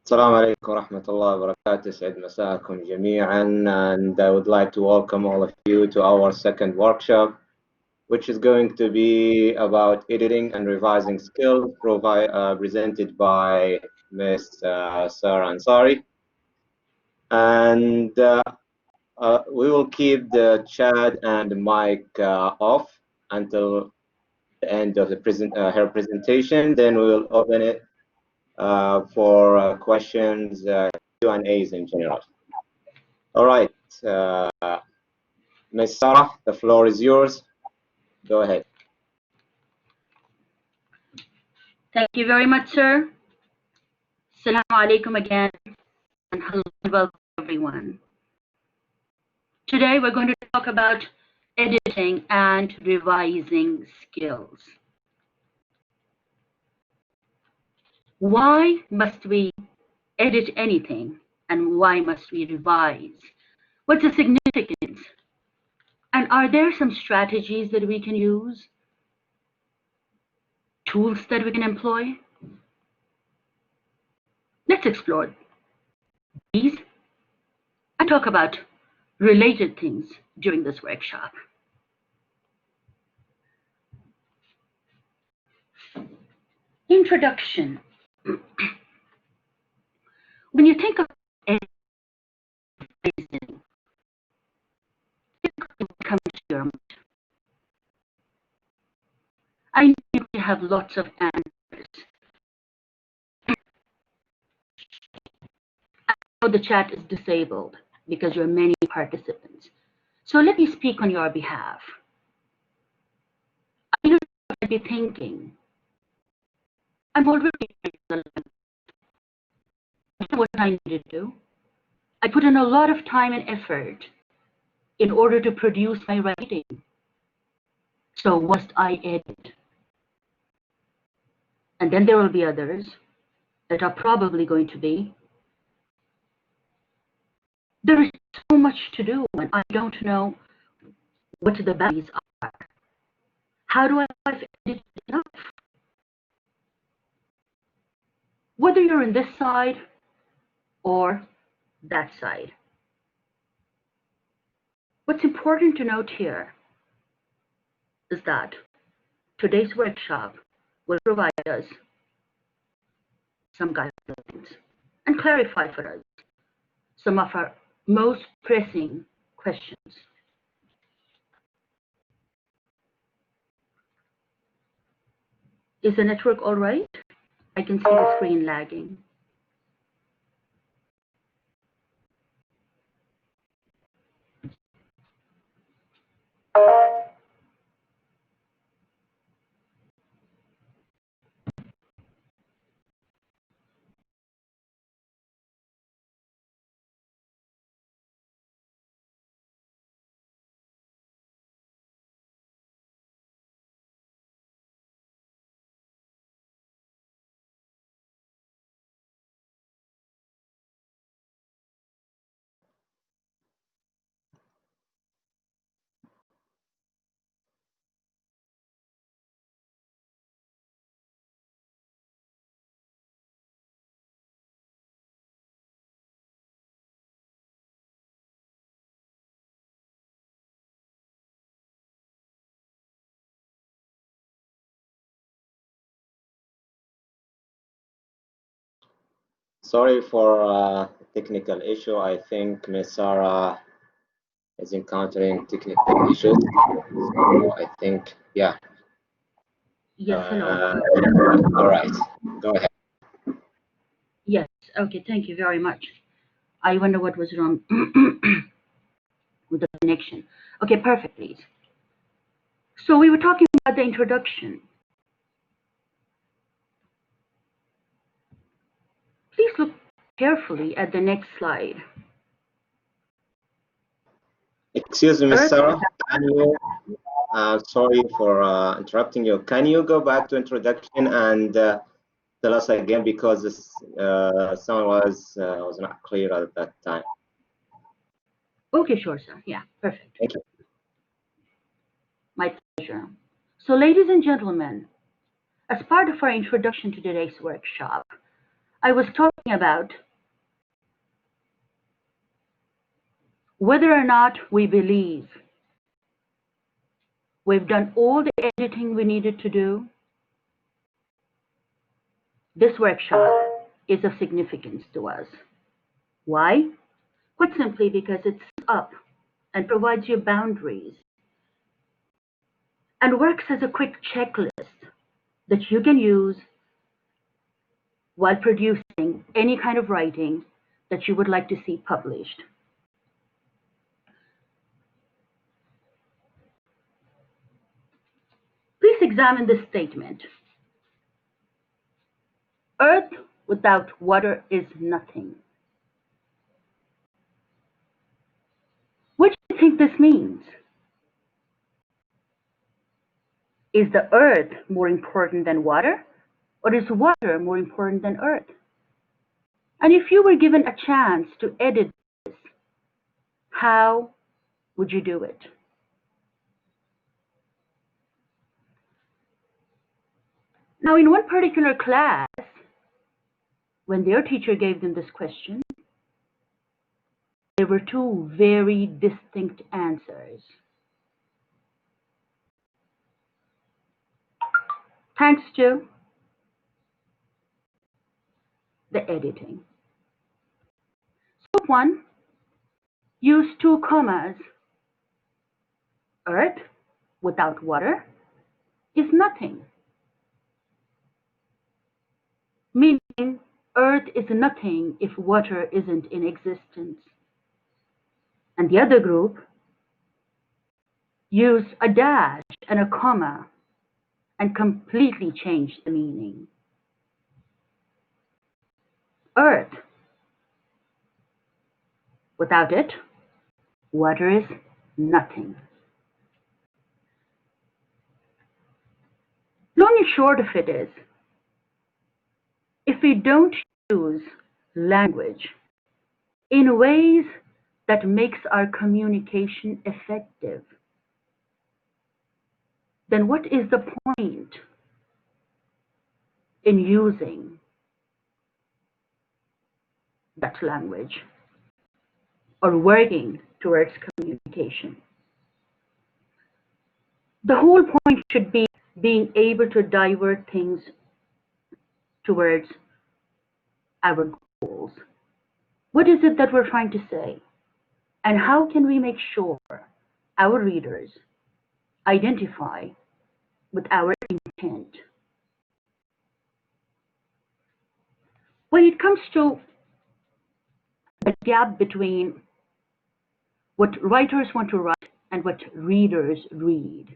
السلام عليكم ورحمة الله وبركاته. سعد مساءكم جميعا, and I would like to welcome all of you to our second workshop, which is going to be about editing and revising skills presented by Miss Sarah Ansari. And we will keep the chat and the mic off until the end of the her presentation. Then we will open it for questions, Q&As in general. All right, Ms. Sarah, the floor is yours. Go ahead. Thank you very much, sir. Assalamu alaikum again, and hello and welcome everyone. Today we're going to talk about editing and revising skills. Why must we edit anything, and why must we revise? What's the significance? And are there some strategies that we can use? Tools that we can employ? Let's explore these and talk about related things during this workshop. Introduction. When you think of editing, what comes to your mind? I know you have lots of answers. I know the chat is disabled because you're many participants. So let me speak on your behalf. I know you might be thinking, I'm already what I need to do. I put in a lot of time and effort in order to produce my writing. So must I edit? And then there will be others that are probably going to be, there is so much to do and I don't know what the boundaries are. How do I edit enough? Whether you're in this side or that side. What's important to note here is that today's workshop will provide us some guidelines and clarify for us some of our most pressing questions. Is the network all right? I can see the screen lagging. Sorry for technical issue. I think Ms. Sarah is encountering technical issues. So I think, yeah. Yes, hello. All right, go ahead. Yes, okay, thank you very much. I wonder what was wrong with the connection. Okay, perfect, please. So we were talking about the introduction. Please look carefully at the next slide. Excuse me, Ms. Sarah, can you, sorry for interrupting you. Can you go back to introduction and tell us again, because this sound was not clear at that time. Okay, sure, sir. Yeah, perfect. Thank you. My pleasure. So ladies and gentlemen, as part of our introduction to today's workshop, I was talking about whether or not we believe we've done all the editing we needed to do. This workshop is of significance to us. Why? Quite simply because it's up and provides you boundaries and works as a quick checklist that you can use while producing any kind of writing that you would like to see published. Please examine this statement. Earth without water is nothing. What do you think this means? Is the earth more important than water, or is water more important than earth? And if you were given a chance to edit this, how would you do it? Now, in one particular class, when their teacher gave them this question, there were two very distinct answers. Thanks to the editing. So one, use two commas. Earth without water is nothing. Meaning, earth is nothing if water isn't in existence. And the other group use a dash and a comma and completely change the meaning. Earth. Without it, water is nothing. Long and short of it is, if we don't use language in ways that makes our communication effective, then what is the point in using that language or working towards communication? The whole point should be being able to divert things towards our goals. What is it that we're trying to say? And how can we make sure our readers identify with our intent? When it comes to the gap between what writers want to write and what readers read,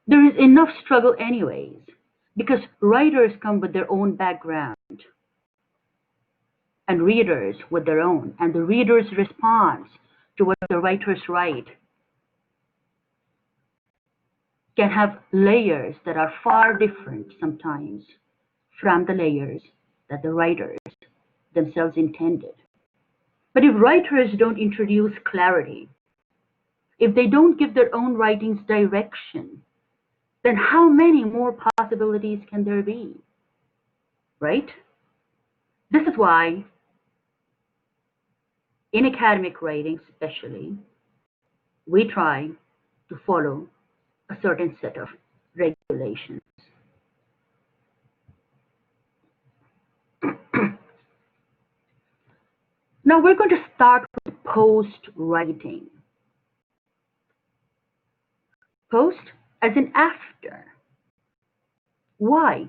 there is enough struggle anyways, because writers come with their own background and readers with their own, and the reader's response to what the writers write can have layers that are far different sometimes from the layers that the writers themselves intended. But if writers don't introduce clarity, if they don't give their own writings direction, then how many more possibilities can there be? Right? This is why, in academic writing especially, we try to follow a certain set of regulations. Now we're going to start with post writing. Post as in after. Why?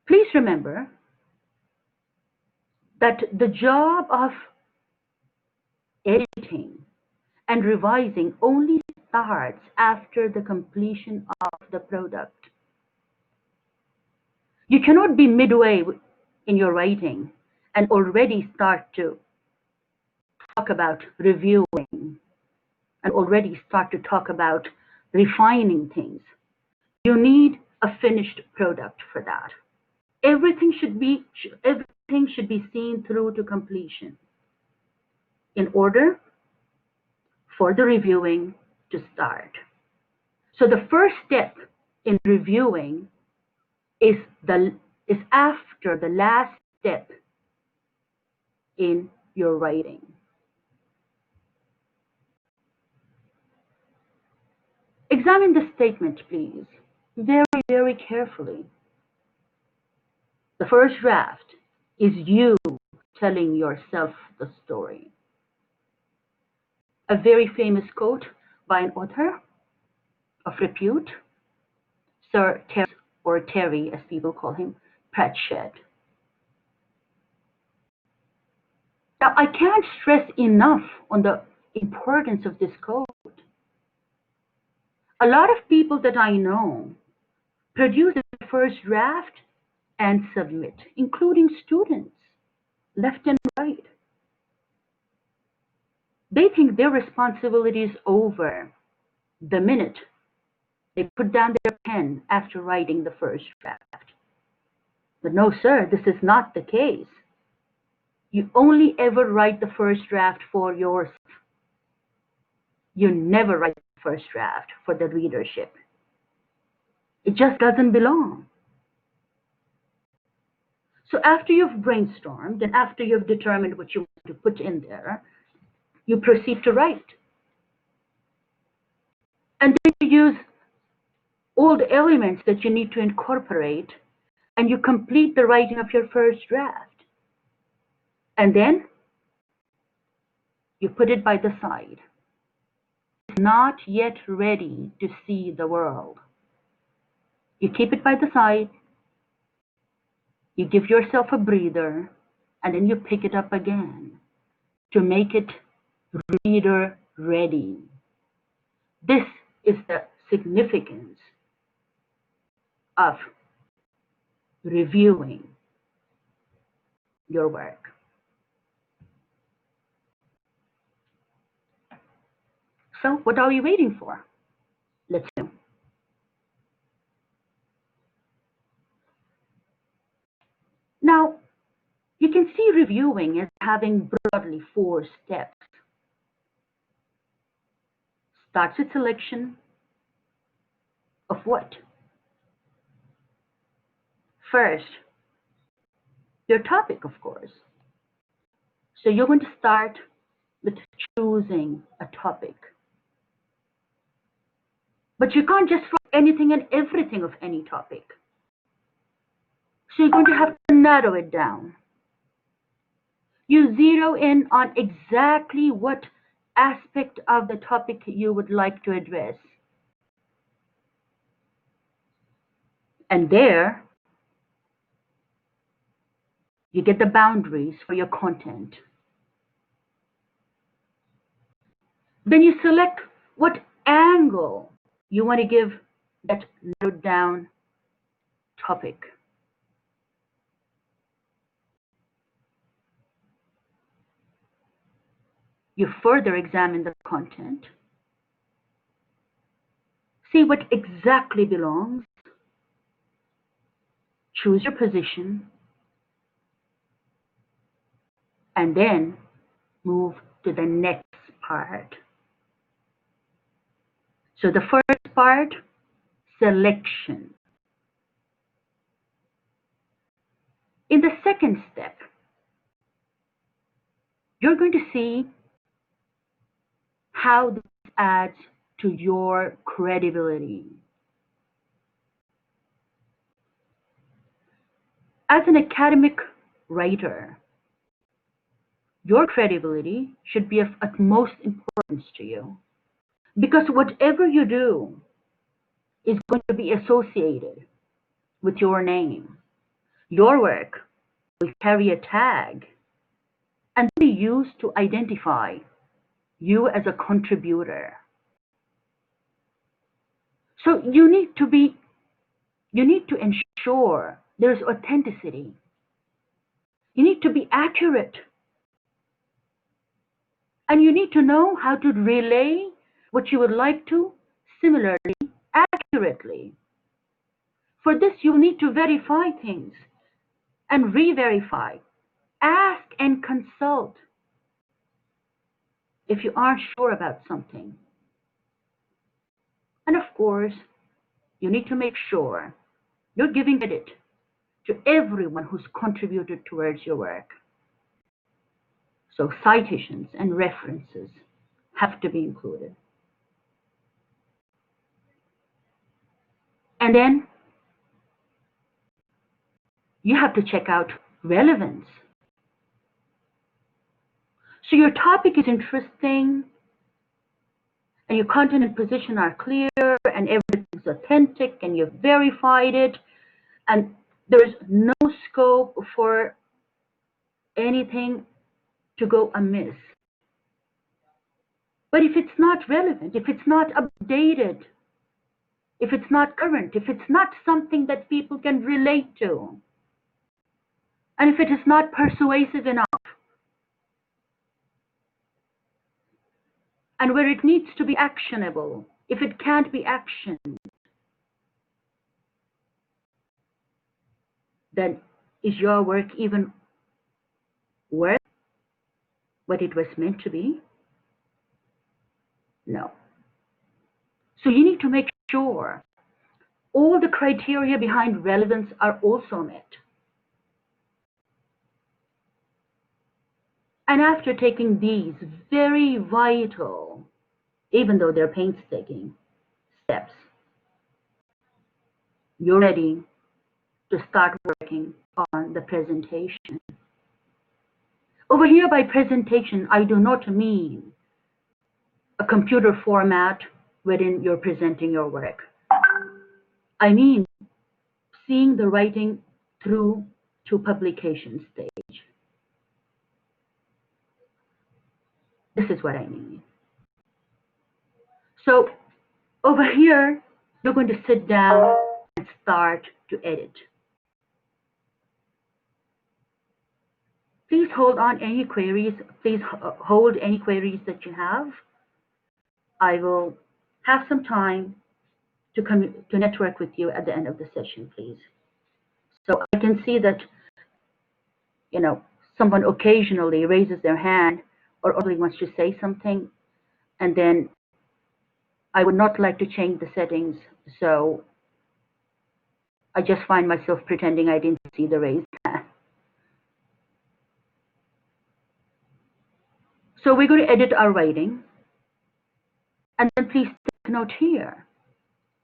Please remember that the job of editing and revising only starts after the completion of the product. You cannot be midway in your writing and already start to talk about reviewing and already start to talk about refining things. You need a finished product for that. Everything should be seen through to completion in order for the reviewing to start. So the first step in reviewing is after the last step in your writing. Examine the statement, please, very, very carefully. The first draft is you telling yourself the story. A very famous quote by an author of repute, Sir Terry, or Terry as people call him, Pratchett. Now, I can't stress enough on the importance of this quote. A lot of people that I know produce the first draft and submit, including students, left and right. They think their responsibility is over the minute they put down their pen after writing the first draft. But no, sir, this is not the case. You only ever write the first draft for yourself. You never write the first draft for the readership. It just doesn't belong. So after you've brainstormed and after you've determined what you want to put in there, you proceed to write. And then you use all the elements that you need to incorporate, and you complete the writing of your first draft. And then you put it by the side. It's not yet ready to see the world. You keep it by the side, you give yourself a breather, and then you pick it up again to make it reader ready. This is the significance of reviewing your work. So what are we waiting for? Let's do. Now, you can see reviewing as having broadly 4 steps. Starts with selection of what? First, your topic, of course. So you're going to start with choosing a topic. But you can't just write anything and everything of any topic. So you're going to have to narrow it down. You zero in on exactly what aspect of the topic you would like to address. And there, you get the boundaries for your content. Then you select what angle you want to give that narrowed down topic. You further examine the content, see what exactly belongs, choose your position, and then move to the next part. So the first part, selection. In the second step, you're going to see how this adds to your credibility. As an academic writer, your credibility should be of utmost importance to you, because whatever you do is going to be associated with your name. Your work will carry a tag and be used to identify you as a contributor. So you need to ensure there's authenticity. You need to be accurate. And you need to know how to relay what you would like to similarly, accurately. For this, you need to verify things and re-verify. Ask and consult if you aren't sure about something. And of course, you need to make sure You're giving credit to everyone who's contributed towards your work. So citations and references have to be included. And then you have to check out relevance. So your topic is interesting, and your content and position are clear, and everything's authentic, and you've verified it, and there's no scope for anything to go amiss. But if it's not relevant, if it's not updated, if it's not current, if it's not something that people can relate to, and if it is not persuasive enough, and where it needs to be actionable, if it can't be actioned, then is your work even worth what it was meant to be? No. So you need to make sure all the criteria behind relevance are also met. And after taking these very vital, even though they're painstaking, steps, you're ready to start working on the presentation. Over here by presentation, I do not mean a computer format wherein you're presenting your work. I mean seeing the writing through to publication stage. This is what I mean. So over here, you're going to sit down and start to edit. Please hold on any queries. Please hold any queries that you have. I will have some time to network with you at the end of the session, please. So I can see that, you know, someone occasionally raises their hand or only wants to say something, and then I would not like to change the settings, so I just find myself pretending I didn't see the raised hand. So we're going to edit our writing, and then please take note here.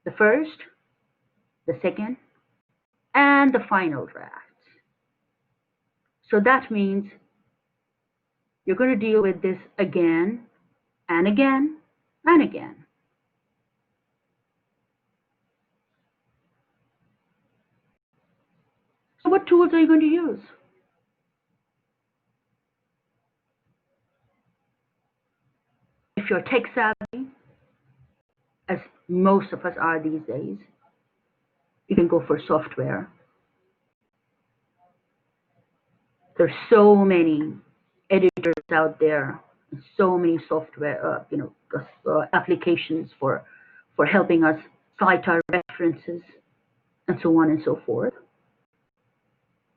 The first, the second, and the final drafts. So that means you're going to deal with this again and again and again. So what tools are you going to use? If you're tech savvy, as most of us are these days, you can go for software. There's so many editors out there, so many software, applications for helping us cite our references and so on and so forth.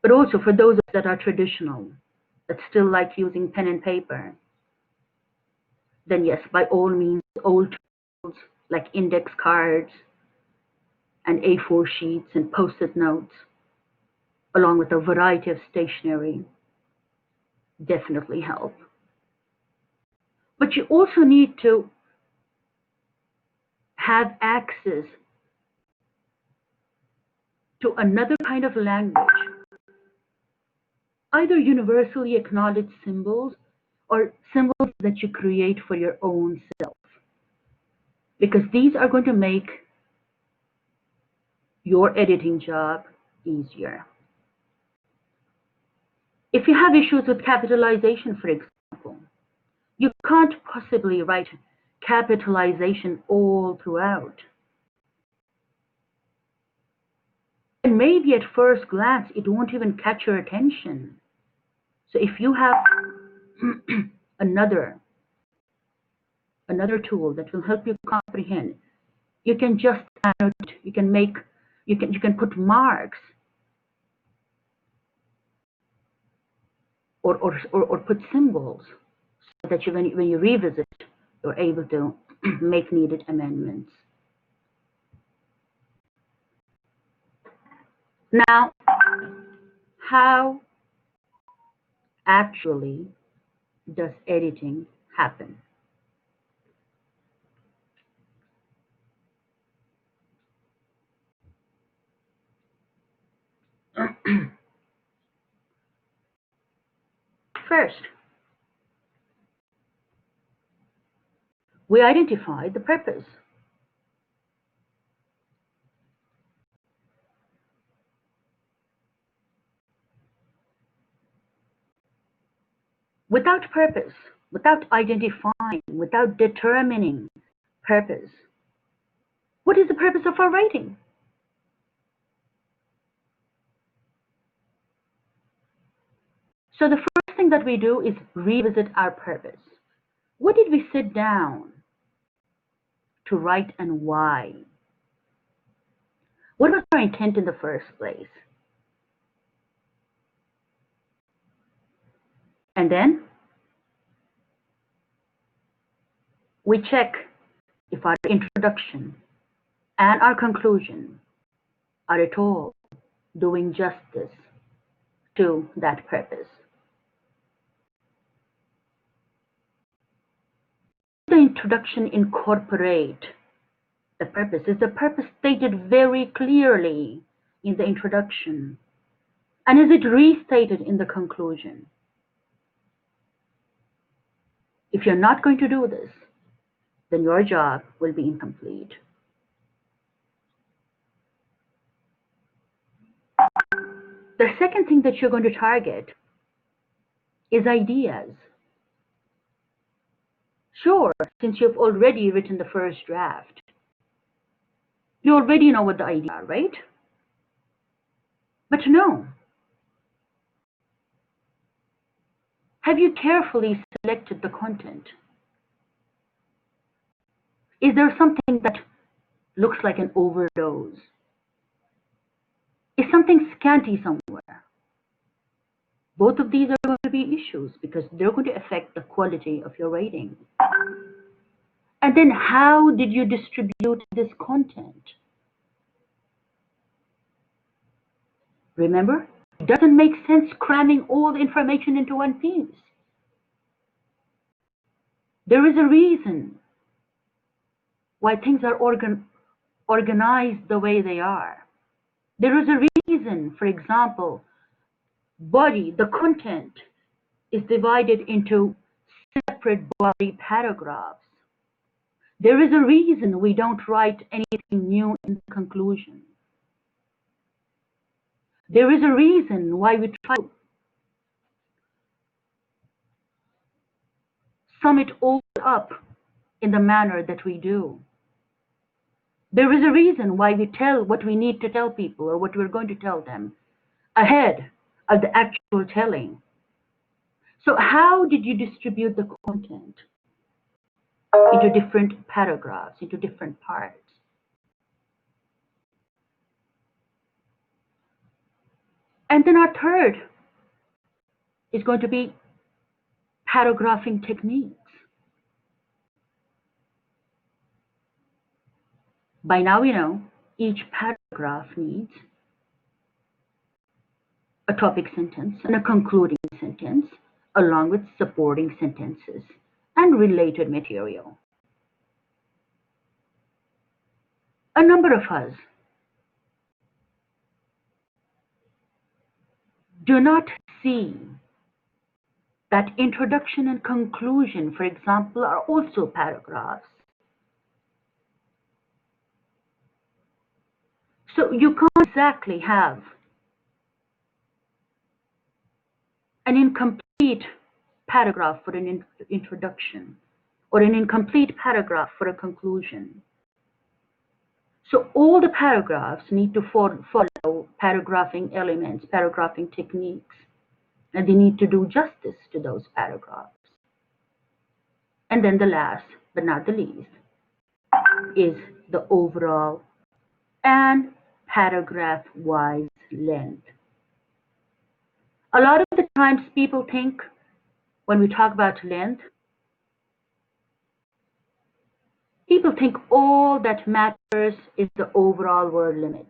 But also for those that are traditional, that still like using pen and paper, then yes, by all means, old tools like index cards and A4 sheets and post-it notes, along with a variety of stationery, definitely help. But you also need to have access to another kind of language, either universally acknowledged symbols or symbols that you create for your own self, because these are going to make your editing job easier. If you have issues with capitalization, for example, you can't possibly write capitalization all throughout. And maybe at first glance, it won't even catch your attention. So if you have another tool that will help you comprehend, you can just annotate, you can put marks or put symbols so that when you revisit, you're able to make needed amendments. Now, how actually does editing happen? First, we identify the purpose. Without purpose, without identifying, without determining purpose, what is the purpose of our writing? So the first thing that we do is revisit our purpose. What did we sit down to write and why? What was our intent in the first place? And then we check if our introduction and our conclusion are at all doing justice to that purpose. The introduction incorporate the purpose? Is the purpose stated very clearly in the introduction? And is it restated in the conclusion? If you're not going to do this, then your job will be incomplete. The second thing that you're going to target is ideas. Sure, since you've already written the first draft, you already know what the ideas are, right? But no. Have you carefully selected the content? Is there something that looks like an overdose? Is something scanty somewhere? Both of these are going to be issues because they're going to affect the quality of your writing. And then how did you distribute this content? Remember, it doesn't make sense cramming all the information into one piece. There is a reason why things are organized the way they are. There is a reason, for example, body, the content, is divided into separate body paragraphs. There is a reason we don't write anything new in the conclusion. There is a reason why we try to sum it all up in the manner that we do. There is a reason why we tell what we need to tell people or what we're going to tell them ahead of the actual telling. So how did you distribute the content into different paragraphs, into different parts? And then our third is going to be paragraphing techniques. By now we know each paragraph needs a topic sentence and a concluding sentence, along with supporting sentences and related material. A number of us do not see that introduction and conclusion, for example, are also paragraphs. So you can't exactly have an incomplete paragraph for an introduction or an incomplete paragraph for a conclusion. So all the paragraphs need to follow paragraphing elements, paragraphing techniques, and they need to do justice to those paragraphs. And then the last, but not the least, is the overall and paragraph-wise length. A lot of the times people think when we talk about length, people think all that matters is the overall word limit.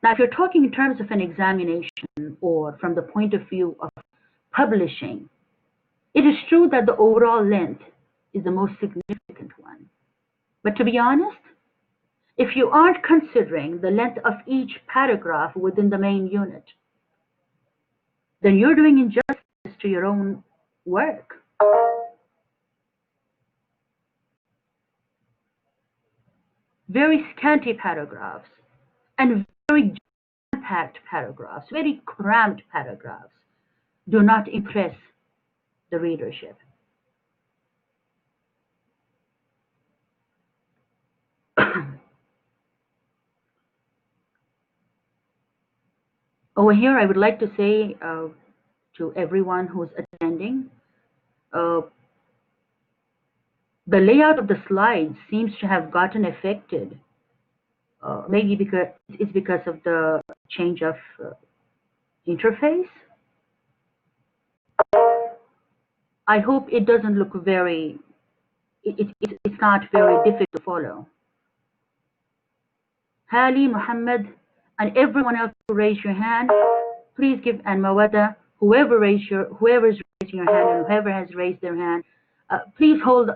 Now, if you're talking in terms of an examination or from the point of view of publishing, it is true that the overall length is the most significant one. But to be honest, if you aren't considering the length of each paragraph within the main unit, then you're doing injustice to your own work. Very scanty paragraphs and very jam-packed paragraphs, very cramped paragraphs, do not impress the readership. Over here, I would like to say to everyone who's attending, the layout of the slides seems to have gotten affected. Maybe because it's because of the change of interface. I hope it doesn't look very, it's not very difficult to follow. Hali, Muhammad, and everyone else who raise your hand, please give, and Mawada, whoever is raising your hand and whoever has raised their hand, please hold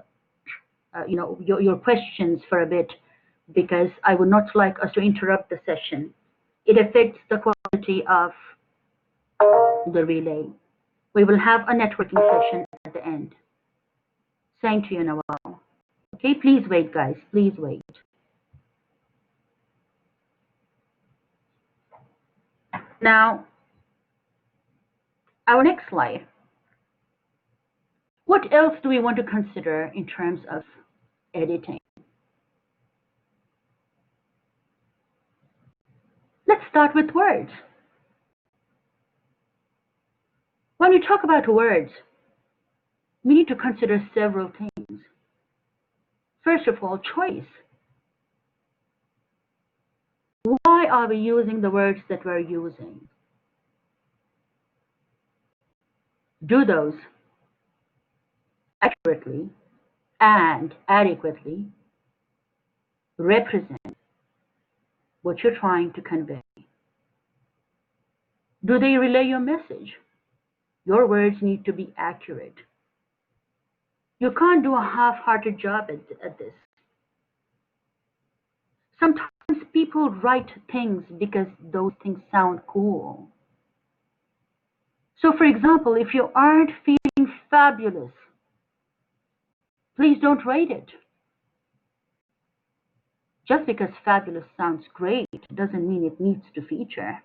your questions for a bit, because I would not like us to interrupt the session. It affects the quality of the relay. We will have a networking session at the end. Same to you, Nawal. Okay, please wait, guys. Please wait. Now, our next slide. What else do we want to consider in terms of editing? Let's start with words. When we talk about words, we need to consider several things. First of all, choice. Why are we using the words that we're using? Do those accurately and adequately represent what you're trying to convey? Do they relay your message? Your words need to be accurate. You can't do a half-hearted job at this. Sometimes people write things because those things sound cool. So, for example, if you aren't feeling fabulous, please don't write it. Just because fabulous sounds great doesn't mean it needs to feature.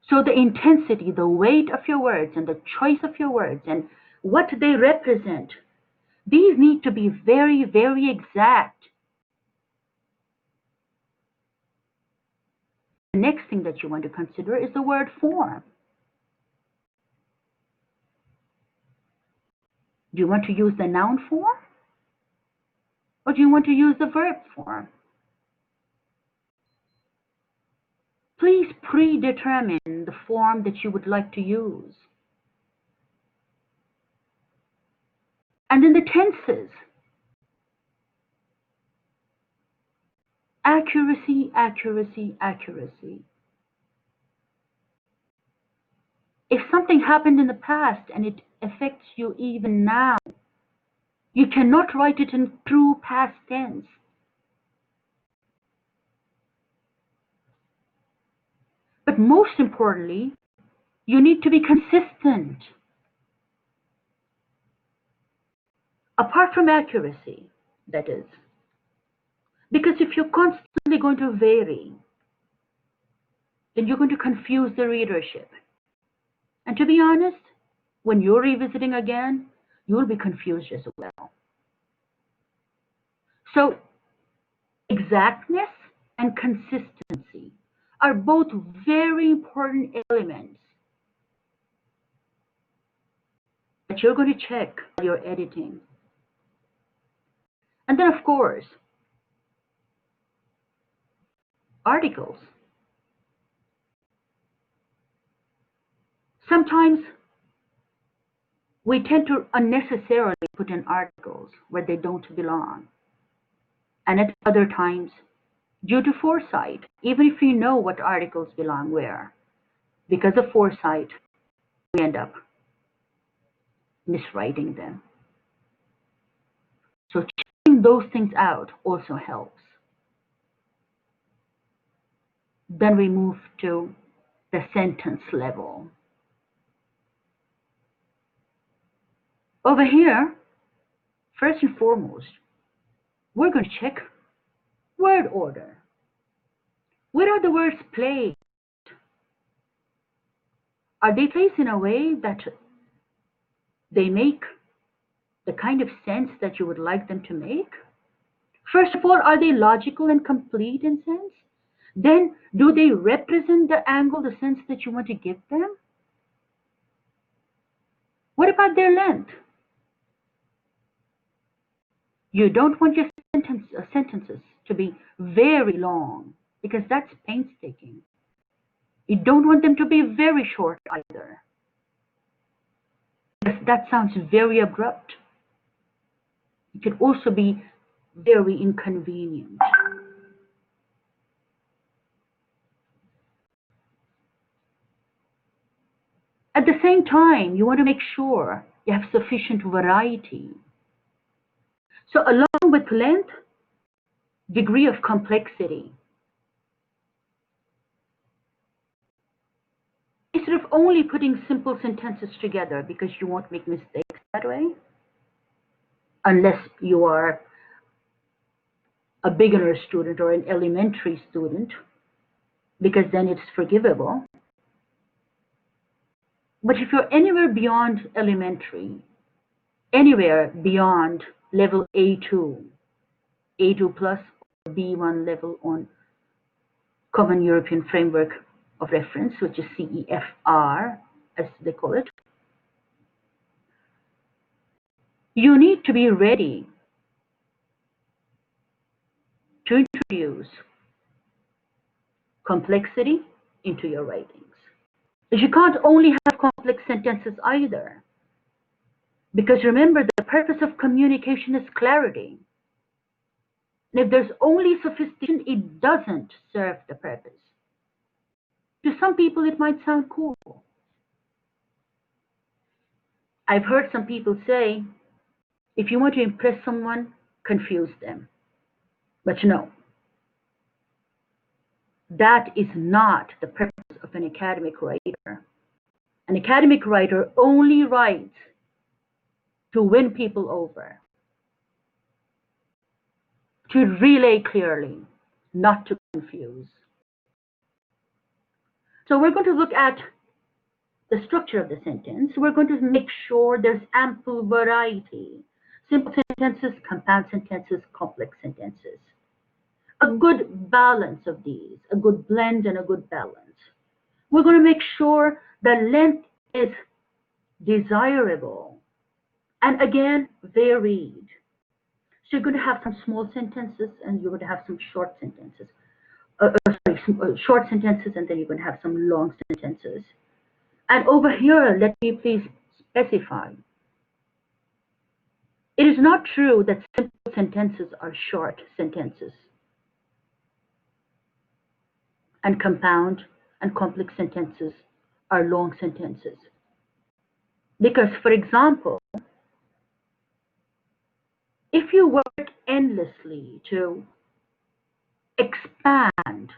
So the intensity, the weight of your words, and the choice of your words, and what they represent, these need to be very, very exact. The next thing that you want to consider is the word form. Do you want to use the noun form? Or do you want to use the verb form? Please predetermine the form that you would like to use. And then the tenses. Accuracy, accuracy, accuracy. If something happened in the past and it affects you even now, you cannot write it in true past tense. But most importantly, you need to be consistent. Apart from accuracy, that is. Because if you're constantly going to vary, then you're going to confuse the readership. And to be honest, when you're revisiting again, you'll be confused as well. So, exactness and consistency are both very important elements that you're going to check while you're editing. And then, of course, articles. Sometimes we tend to unnecessarily put in articles where they don't belong. And at other times, due to foresight, even if we know what articles belong where. Because of foresight, we end up miswriting them. So checking those things out also helps. Then we move to the sentence level. Over here, first and foremost, we're going to check word order. Where are the words placed? Are they placed in a way that they make the kind of sense that you would like them to make? First of all, are they logical and complete in sense? Then, do they represent the angle, the sense that you want to give them? What about their length? You don't want your sentences to be very long because that's painstaking. You don't want them to be very short either, because that sounds very abrupt. It could also be very inconvenient. At the same time, you want to make sure you have sufficient variety. So along with length, degree of complexity. Instead of only putting simple sentences together, because you won't make mistakes that way, unless you are a beginner student or an elementary student, because then it's forgivable. But if you're anywhere beyond elementary, anywhere beyond level A2, A2 plus, or B1 level on Common European Framework of Reference, which is CEFR, as they call it, you need to be ready to introduce complexity into your writings. You can't only have complex sentences either, because remember, the purpose of communication is clarity. And if there's only sophistication, it doesn't serve the purpose. To some people, it might sound cool. I've heard some people say, if you want to impress someone, confuse them. But no, that is not the purpose of an academic writer. An academic writer only writes to win people over, to relay clearly, not to confuse. So we're going to look at the structure of the sentence. We're going to make sure there's ample variety. Simple sentences, compound sentences, complex sentences. A good balance of these, a good blend and a good balance. We're going to make sure the length is desirable and again varied. So you're going to have some small sentences and you're going to have some short sentences. Short sentences, and then you're going to have some long sentences. And over here, let me please specify. It is not true that simple sentences are short sentences, and compound and complex sentences are long sentences. Because, for example, if you work endlessly to expand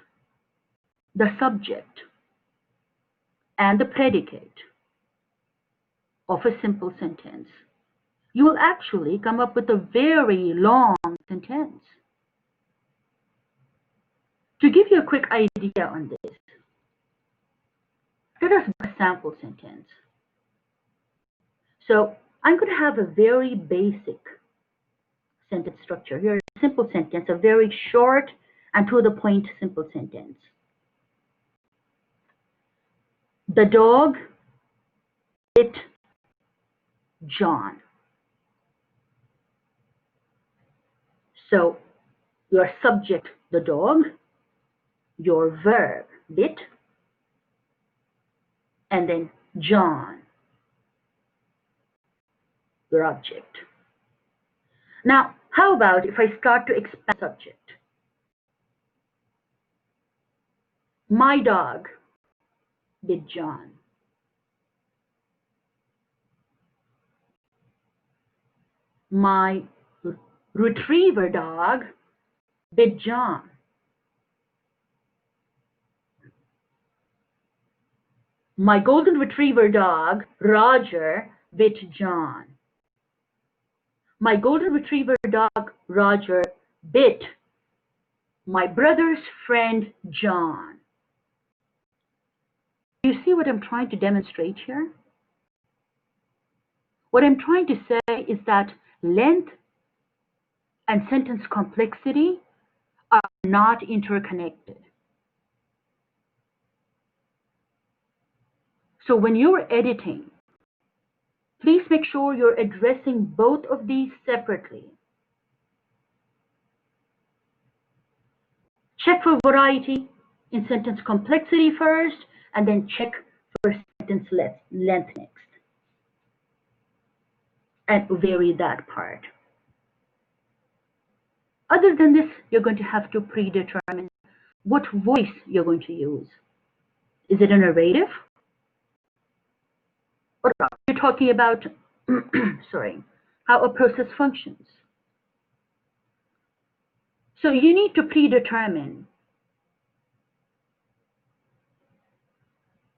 the subject and the predicate of a simple sentence, you will actually come up with a very long sentence. To give you a quick idea on this, let us do a sample sentence. So I'm going to have a very basic sentence structure. Here's a simple sentence, a very short and to the point simple sentence. The dog bit John. So your subject, the dog, your verb, bit, and then John, your object. Now, how about if I start to expand subject? My dog bit John. My retriever dog bit John. My golden retriever dog, Roger, bit John. My golden retriever dog, Roger, bit my brother's friend, John. Do you see what I'm trying to demonstrate here? What I'm trying to say is that length and sentence complexity are not interconnected. So when you're editing, please make sure you're addressing both of these separately. Check for variety in sentence complexity first, and then check for sentence length next. And vary that part. Other than this, you're going to have to predetermine what voice you're going to use. Is it a narrative? Or are you talking about, sorry, how a process functions? So you need to predetermine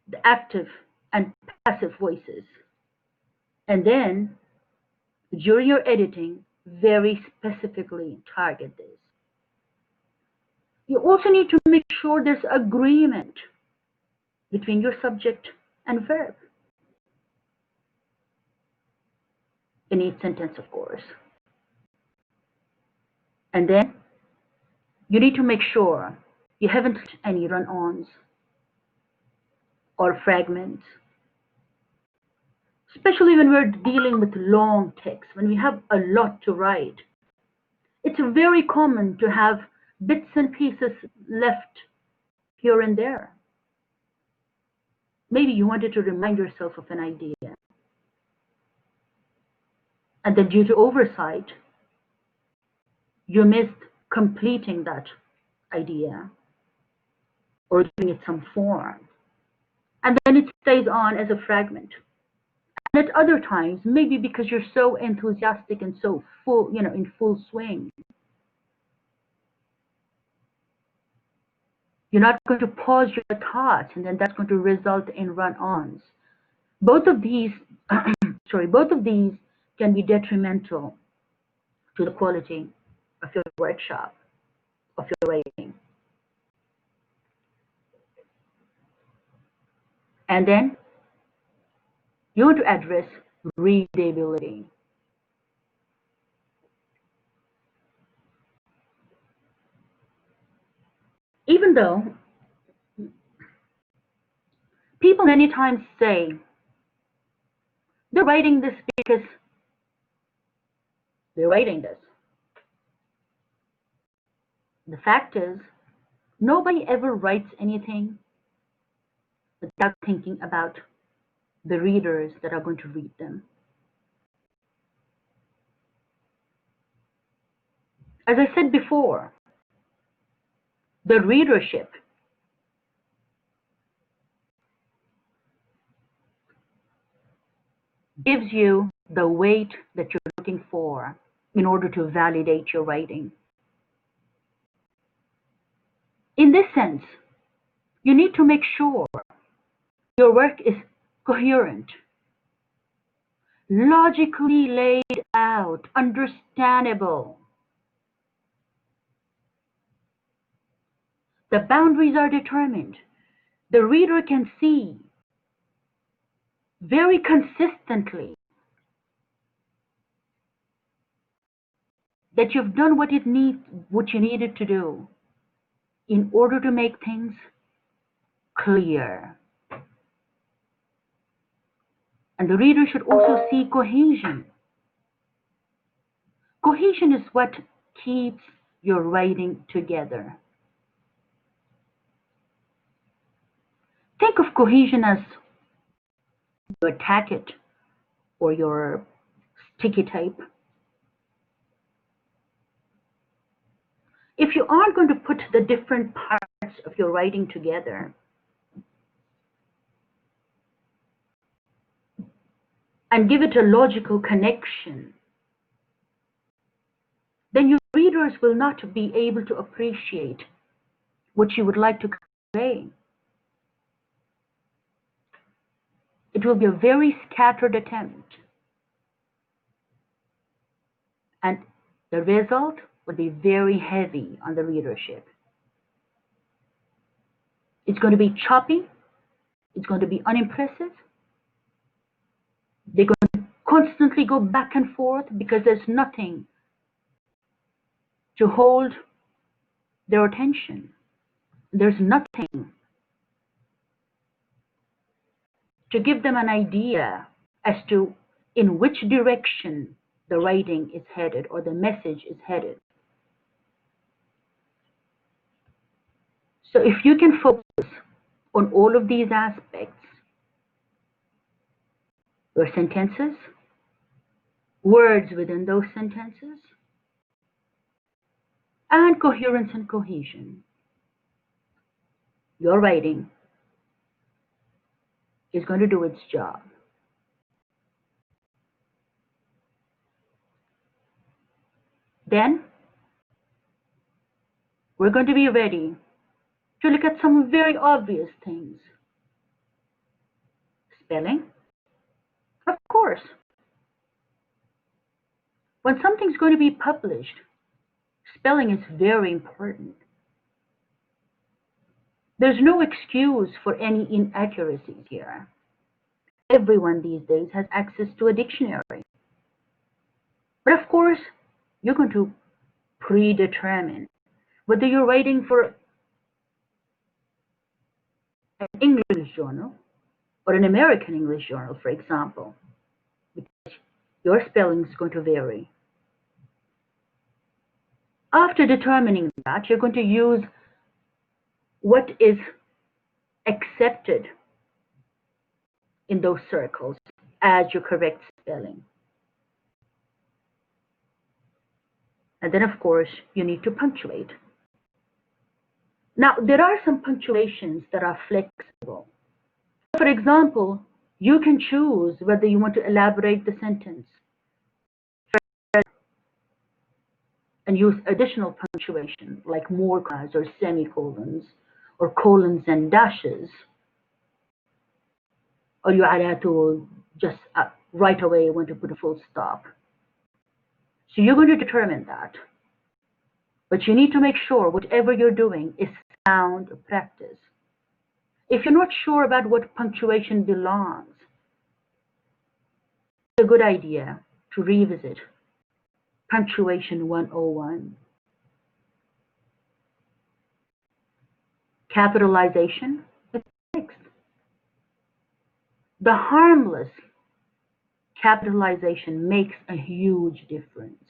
the active and passive voices. And then, during your editing, very specifically target this. You also need to make sure there's agreement between your subject and verb in each sentence, of course. And then you need to make sure you haven't any run-ons or fragments, especially when we're dealing with long text, when we have a lot to write. It's very common to have bits and pieces left here and there. Maybe you wanted to remind yourself of an idea, and then due to oversight, you missed completing that idea or giving it some form. And then it stays on as a fragment. And at other times, maybe because you're so enthusiastic and so full, in full swing, you're not going to pause your thoughts, and then that's going to result in run-ons. Both of these, both of these can be detrimental to the quality of your workshop, of your writing. And then you want to address readability. Even though people many times say they're writing this because they're writing this. The fact is, nobody ever writes anything without thinking about the readers that are going to read them. As I said before, the readership gives you the weight that you're looking for in order to validate your writing. In this sense, you need to make sure your work is coherent, logically laid out, understandable. The boundaries are determined. The reader can see very consistently that you've done what you needed to do in order to make things clear. And the reader should also see cohesion. Cohesion is what keeps your writing together. Think of cohesion as your tacket or your sticky tape. If you aren't going to put the different parts parts of your writing together and give it a logical connection, then your readers will not be able to appreciate what you would like to convey. It will be a very scattered attempt, and the result will be very heavy on the readership. It's going to be choppy. It's going to be unimpressive. They're going to constantly go back and forth because there's nothing to hold their attention. There's nothing to give them an idea as to in which direction the writing is headed or the message is headed. So if you can focus on all of these aspects, your sentences, words within those sentences, and coherence and cohesion, your writing is going to do its job. Then we're going to be ready to look at some very obvious things. Spelling, of course. When something's going to be published, spelling is very important. There's no excuse for any inaccuracies here. Everyone these days has access to a dictionary. But of course, you're going to predetermine whether you're writing for an English journal or an American English journal, for example, because your spelling is going to vary. After determining that, you're going to use what is accepted in those circles as your correct spelling. And then, of course, you need to punctuate. Now, there are some punctuations that are flexible. For example, you can choose whether you want to elaborate the sentence and use additional punctuation like more commas or semicolons or colons and dashes, or you add to just right away want to put a full stop. So you're going to determine that. But you need to make sure whatever you're doing is sound practice. If you're not sure about what punctuation belongs, it's a good idea to revisit Punctuation 101. Capitalization, it's fixed. The harmless capitalization makes a huge difference.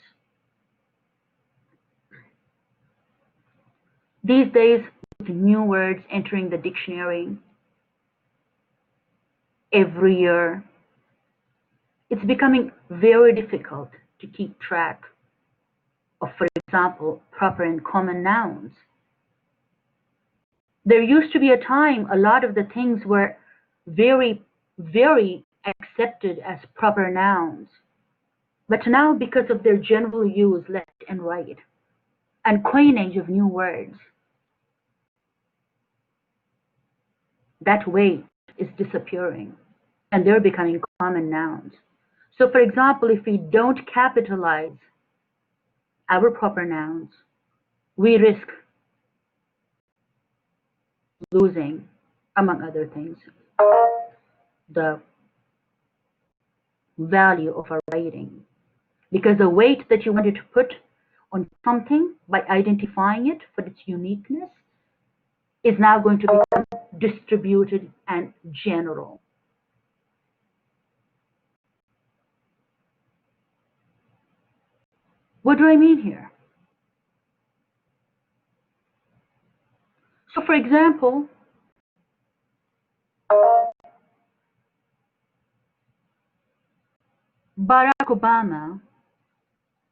These days, with new words entering the dictionary every year, it's becoming very difficult to keep track of, for example, proper and common nouns. There used to be a time a lot of the things were very, very accepted as proper nouns. But now, because of their general use left and right, and coinage of new words, that weight is disappearing, and they're becoming common nouns. So, for example, if we don't capitalize our proper nouns, we risk losing, among other things, the value of our writing. Because the weight that you wanted to put on something by identifying it for its uniqueness is now going to become distributed and general. What do I mean here? So, for example, Barack Obama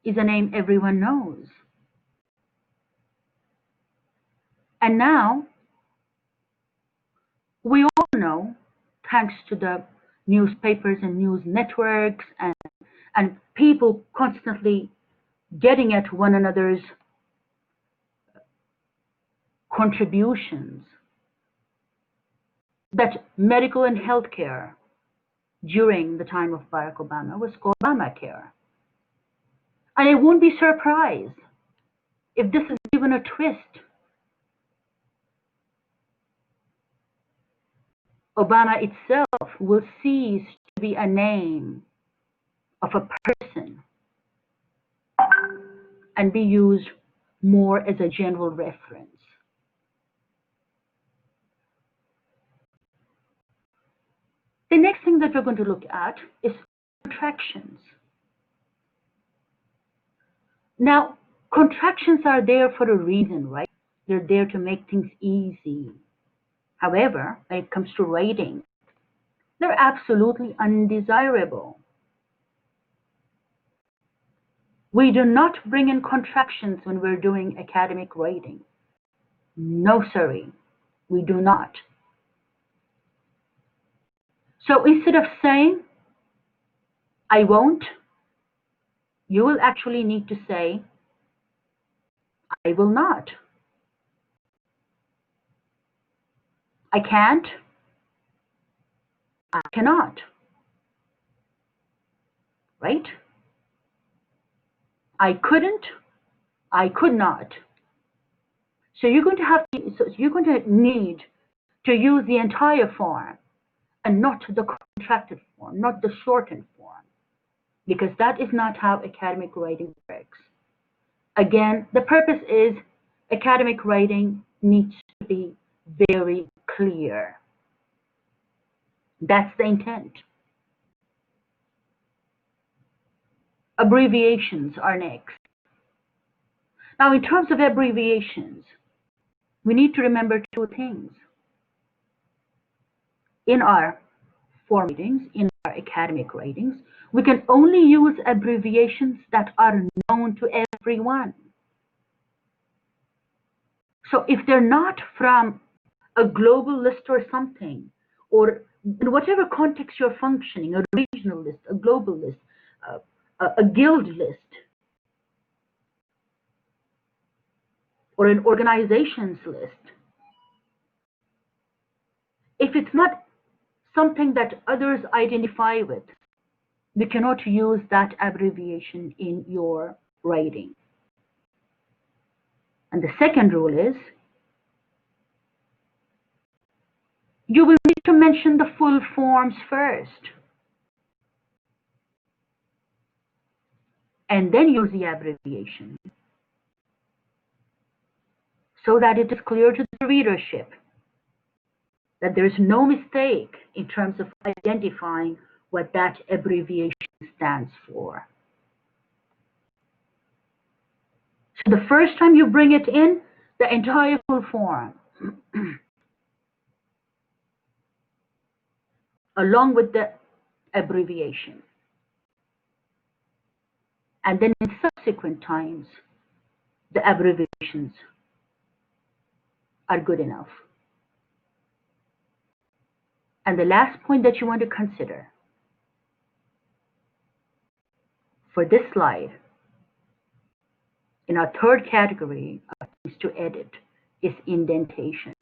is a name everyone knows. And now know, thanks to the newspapers and news networks and people constantly getting at one another's contributions, that medical and healthcare during the time of Barack Obama was called Obamacare. And I won't be surprised if this is given a twist. Obama itself will cease to be a name of a person and be used more as a general reference. The next thing that we're going to look at is contractions. Now, contractions are there for a reason, right? They're there to make things easy. However, when it comes to writing, they're absolutely undesirable. We do not bring in contractions when we're doing academic writing. No, sirree, we do not. So instead of saying, I won't, you will actually need to say, I will not. I can't, I cannot. Right? I couldn't, I could not. So you're going to need to use the entire form and not the contracted form, not the shortened form, because that is not how academic writing works. Again, the purpose is academic writing needs to be very clear. That's the intent. Abbreviations are next. Now, in terms of abbreviations, we need to remember two things. In our form readings, in our academic writings, we can only use abbreviations that are known to everyone. So if they're not from a global list or something, or in whatever context you're functioning, a regional list, a global list, a guild list, or an organization's list, if it's not something that others identify with, you cannot use that abbreviation in your writing. And the second rule is, you will need to mention the full forms first, and then use the abbreviation, so that it is clear to the readership that there is no mistake in terms of identifying what that abbreviation stands for. So the first time you bring it in, the entire full form, along with the abbreviation. And then in subsequent times, the abbreviations are good enough. And the last point that you want to consider for this slide, in our third category of things to edit, is indentation.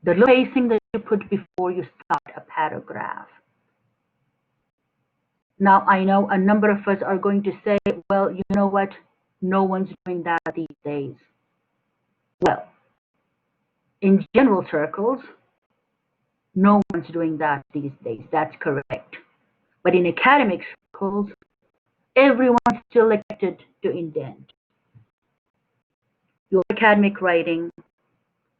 The spacing that you put before you start a paragraph. Now, I know a number of us are going to say, well, you know what? No one's doing that these days. Well, in general circles, no one's doing that these days. That's correct. But in academic circles, everyone's still expected to indent. Your academic writing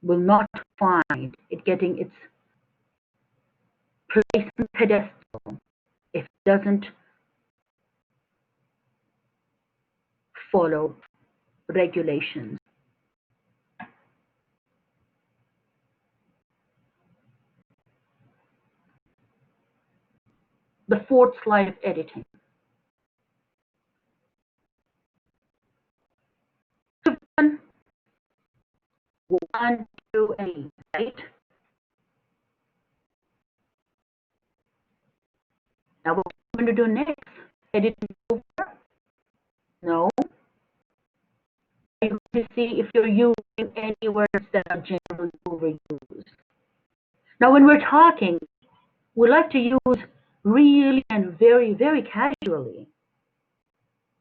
will not find it getting its place on the pedestal if it doesn't follow regulations. The fourth slide of editing. So 1, 2, and 8, right? Now what we're going to do next? Edit over? No. You can see if you're using any words that are generally overused. Now when we're talking, we like to use really and very, very casually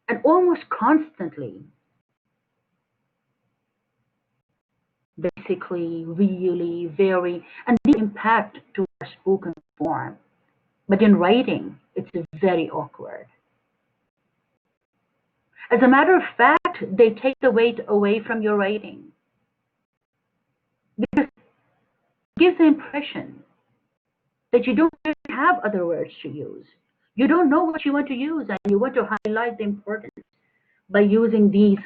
and almost constantly. Basically, really, very, and the impact to our spoken form. But in writing, it's very awkward. As a matter of fact, they take the weight away from your writing because it gives the impression that you don't really have other words to use. You don't know what you want to use, and you want to highlight the importance by using these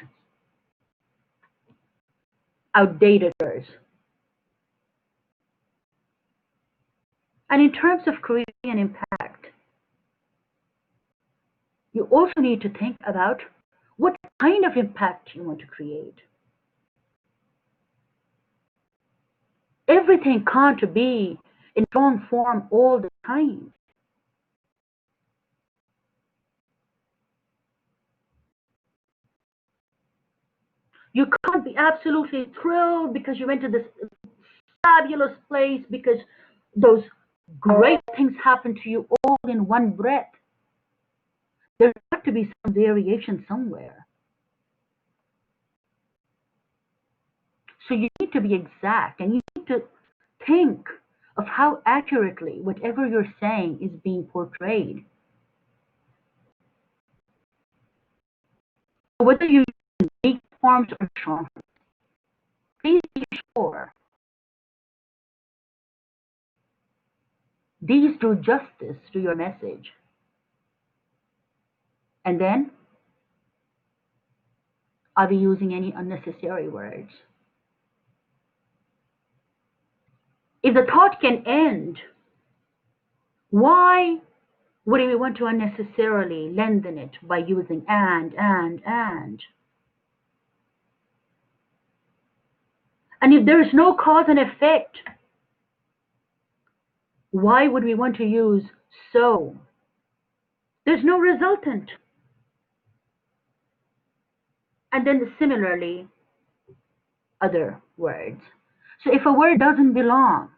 outdated words. And in terms of creating an impact, you also need to think about what kind of impact you want to create. Everything can't be in long form all the time. You can't be absolutely thrilled because you went to this fabulous place because those great things happen to you all in one breath. There's got to be some variation somewhere. So you need to be exact, and you need to think of how accurately whatever you're saying is being portrayed. Whether you use weak forms or strong forms, please be sure these do justice to your message. And then, are we using any unnecessary words? If the thought can end, why would we want to unnecessarily lengthen it by using and? And if there is no cause and effect, why would we want to use so? There's no resultant. And then similarly, other words. So if a word doesn't belong,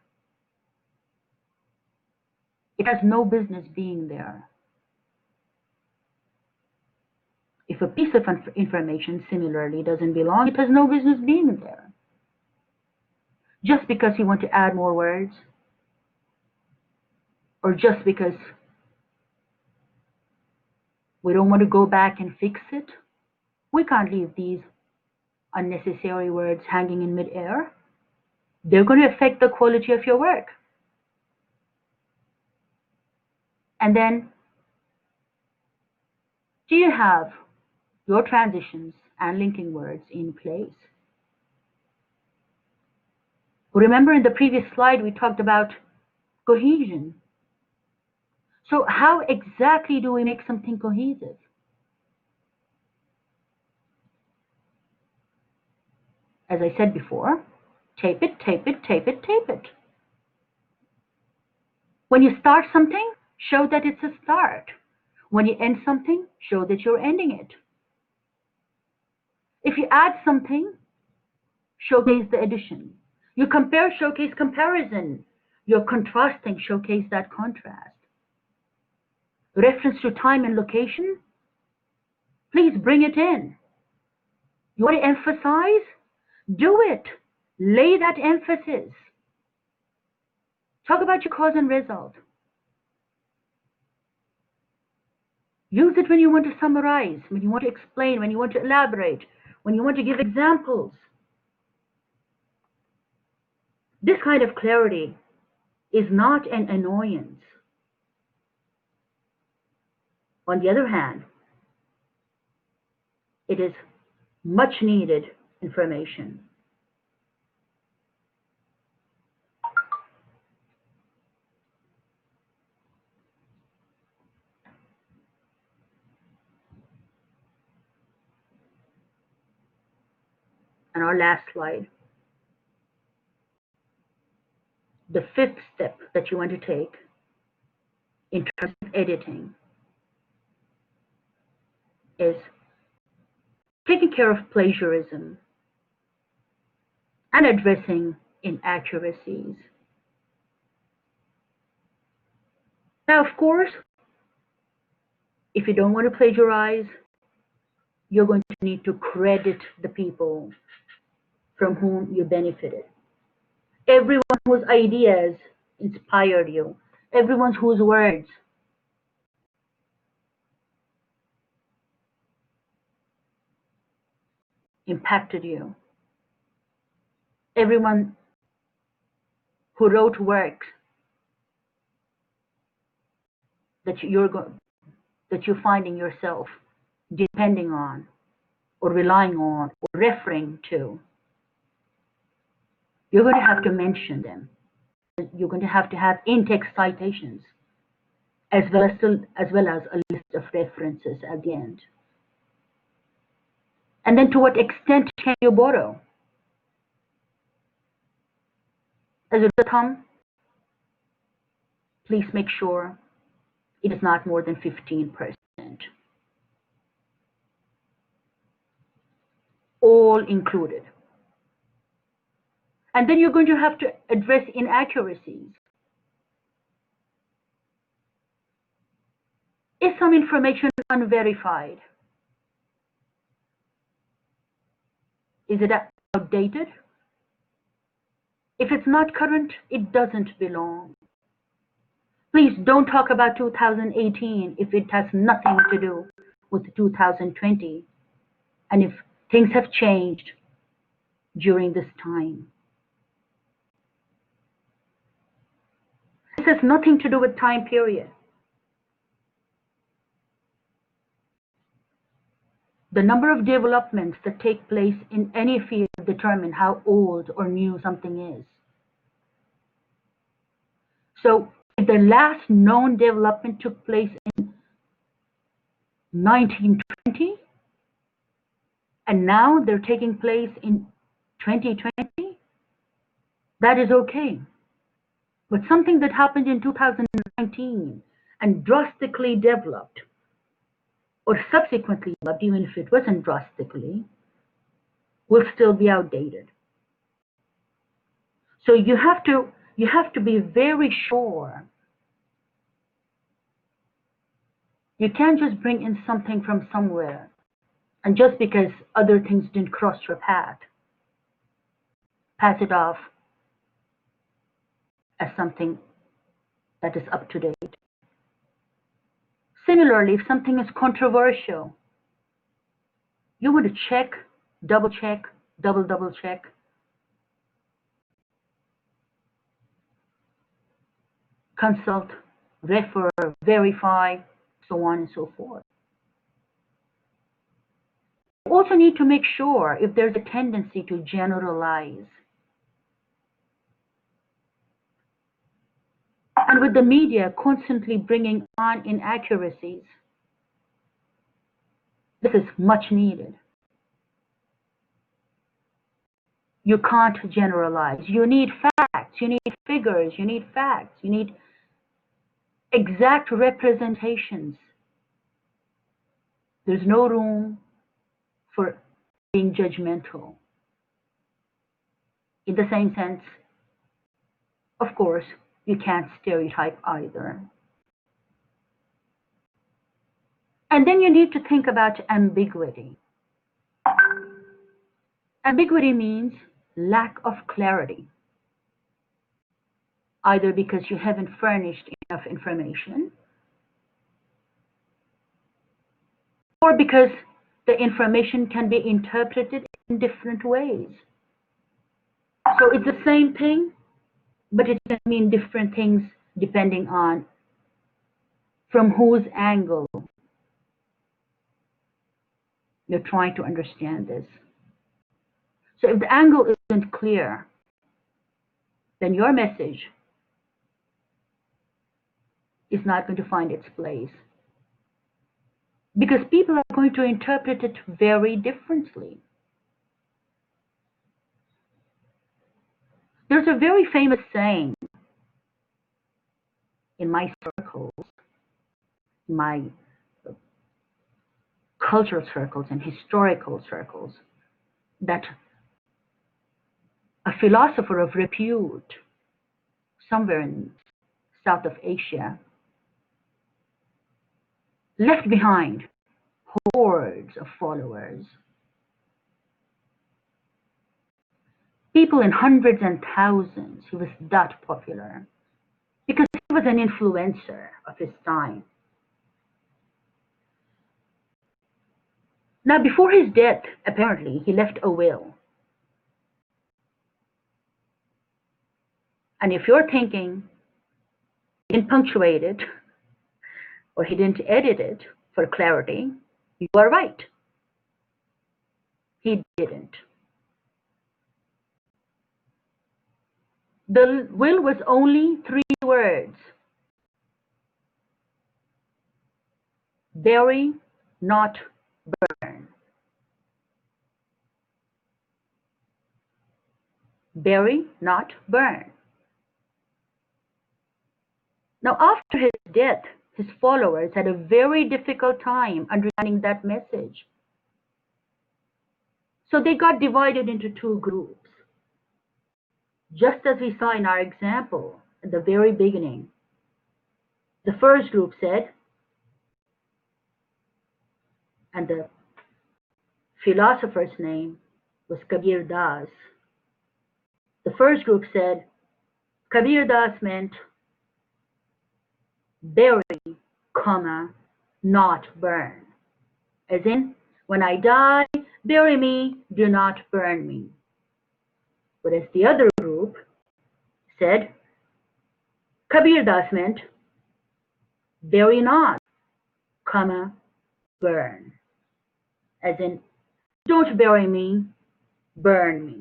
it has no business being there. If a piece of information similarly doesn't belong, it has no business being there. Just because you want to add more words, or just because we don't want to go back and fix it, we can't leave these unnecessary words hanging in midair. They're going to affect the quality of your work. And then, do you have your transitions and linking words in place? Remember in the previous slide we talked about cohesion. So how exactly do we make something cohesive? As I said before, tape it, tape it, tape it, tape it. When you start something, show that it's a start. When you end something, show that you're ending it. If you add something, showcase the addition. You compare, showcase comparison. You're contrasting, showcase that contrast. Reference to time and location, please bring it in. You want to emphasize? Do it. Lay that emphasis. Talk about your cause and result. Use it when you want to summarize, when you want to explain, when you want to elaborate, when you want to give examples. This kind of clarity is not an annoyance. On the other hand, it is much needed information. And our last slide. The fifth step that you want to take in terms of editing is taking care of plagiarism and addressing inaccuracies. Now, of course, if you don't want to plagiarize, you're going to need to credit the people from whom you benefited. Everyone whose ideas inspired you, everyone whose words impacted you, everyone who wrote works that you're finding yourself depending on or relying on or referring to, you're going to have to mention them. You're going to have in-text citations as well as a list of references at the end. And then to what extent can you borrow? As a rule of thumb, please make sure it is not more than 15%. All included. And then you're going to have to address inaccuracies. Is some information unverified? Is it outdated? If it's not current, it doesn't belong. Please don't talk about 2018 if it has nothing to do with 2020 and if things have changed during this time. This has nothing to do with time period. The number of developments that take place in any field determine how old or new something is. So if the last known development took place in 1920, and now they're taking place in 2020, that is okay. But something that happened in 2019 and drastically developed, or subsequently developed, even if it wasn't drastically, will still be outdated. So you have to be very sure. You can't just bring in something from somewhere, and just because other things didn't cross your path, pass it off as something that is up to date. Similarly, if something is controversial, you want to check, double check, double check. Consult, refer, verify, so on and so forth. You also need to make sure if there's a tendency to generalize. And with the media constantly bringing on inaccuracies, this is much needed. You can't generalize. You need facts, you need figures, you need facts, you need exact representations. There's no room for being judgmental. In the same sense, of course, you can't stereotype either. And then you need to think about ambiguity. Ambiguity means lack of clarity, either because you haven't furnished enough information, or because the information can be interpreted in different ways. So it's the same thing, but it can mean different things depending on from whose angle you're trying to understand this. So if the angle isn't clear, then your message is not going to find its place, because people are going to interpret it very differently. There's a very famous saying in my circles my cultural circles and historical circles that a philosopher of repute somewhere in south of Asia left behind hordes of followers, people in hundreds and thousands. He was that popular because he was an influencer of his time. Now, before his death, apparently, he left a will. And if you're thinking he didn't punctuate it or he didn't edit it for clarity, you are right. He didn't. The will was only 3 words: bury, not burn. Bury, not burn. Now, after his death, his followers had a very difficult time understanding that message. So they got divided into 2 groups. Just as we saw in our example at the very beginning, the first group said, and the philosopher's name was Kabir Das. The first group said Kabir Das meant bury, comma, not burn. As in, when I die, bury me, do not burn me. Whereas the other group said Kabir Das meant bury not, comma, burn. As in, don't bury me, burn me.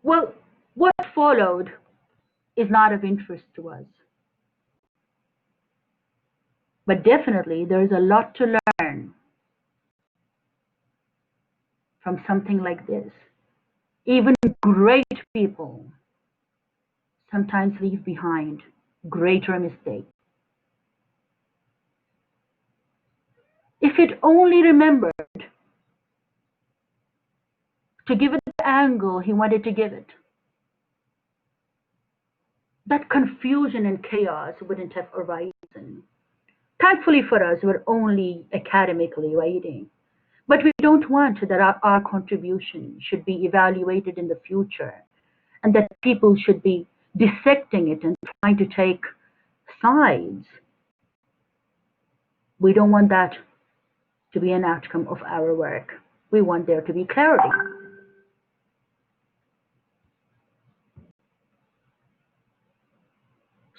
Well, what followed is not of interest to us. But definitely there is a lot to learn from something like this. Even great people sometimes leave behind greater mistakes. If it only remembered to give it the angle he wanted to give it, that confusion and chaos wouldn't have arisen. Thankfully for us, we're only academically writing. But we don't want that our contribution should be evaluated in the future and that people should be dissecting it and trying to take sides. We don't want that to be an outcome of our work. We want there to be clarity.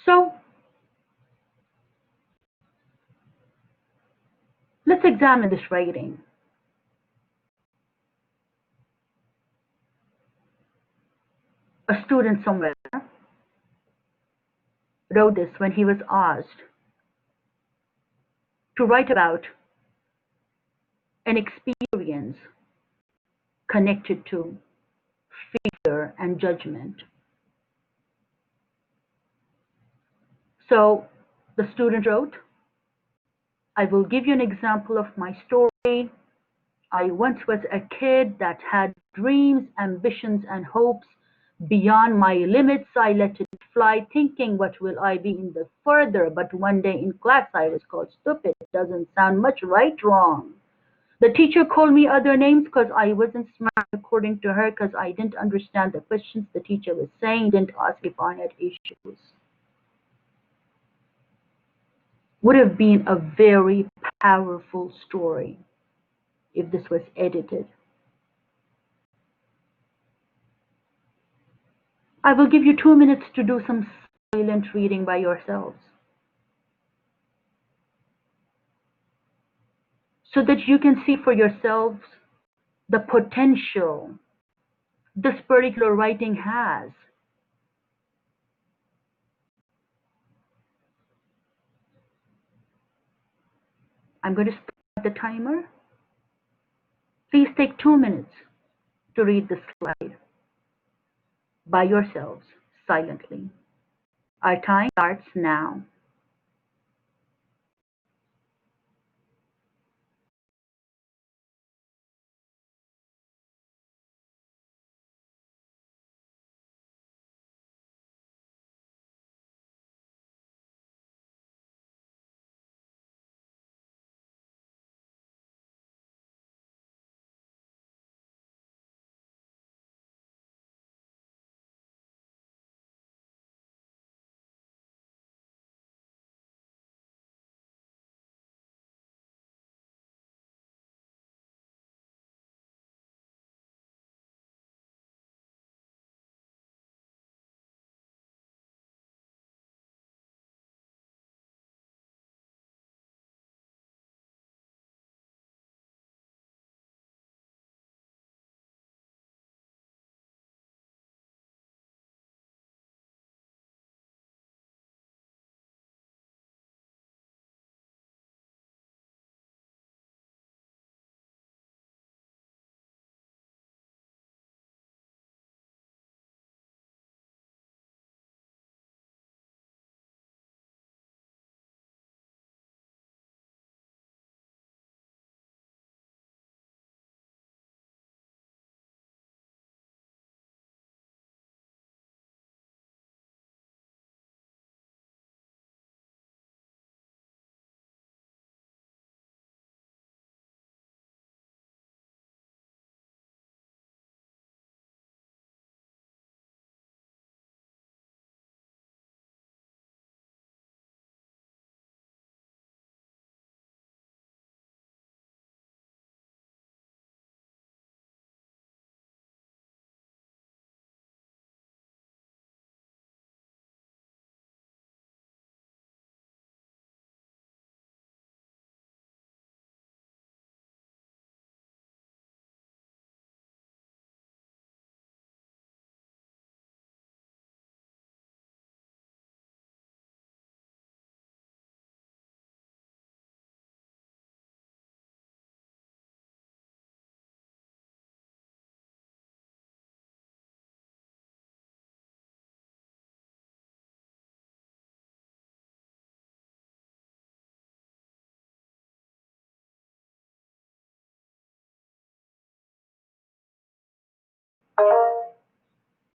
So, let's examine this writing. A student somewhere wrote this when he was asked to write about an experience connected to fear and judgment. So the student wrote, I will give you an example of my story. I once was a kid that had dreams, ambitions, and hopes beyond my limits. I let it fly, thinking, what will I be in the further? But one day in class, I was called stupid. It doesn't sound much right, wrong. The teacher called me other names because I wasn't smart according to her, because I didn't understand the questions the teacher was saying, didn't ask if I had issues. Would have been a very powerful story if this was edited. I will give you 2 minutes to do some silent reading by yourselves so that you can see for yourselves the potential this particular writing has. I'm going to start the timer. Please take 2 minutes to read the slide by yourselves silently. Our time starts now.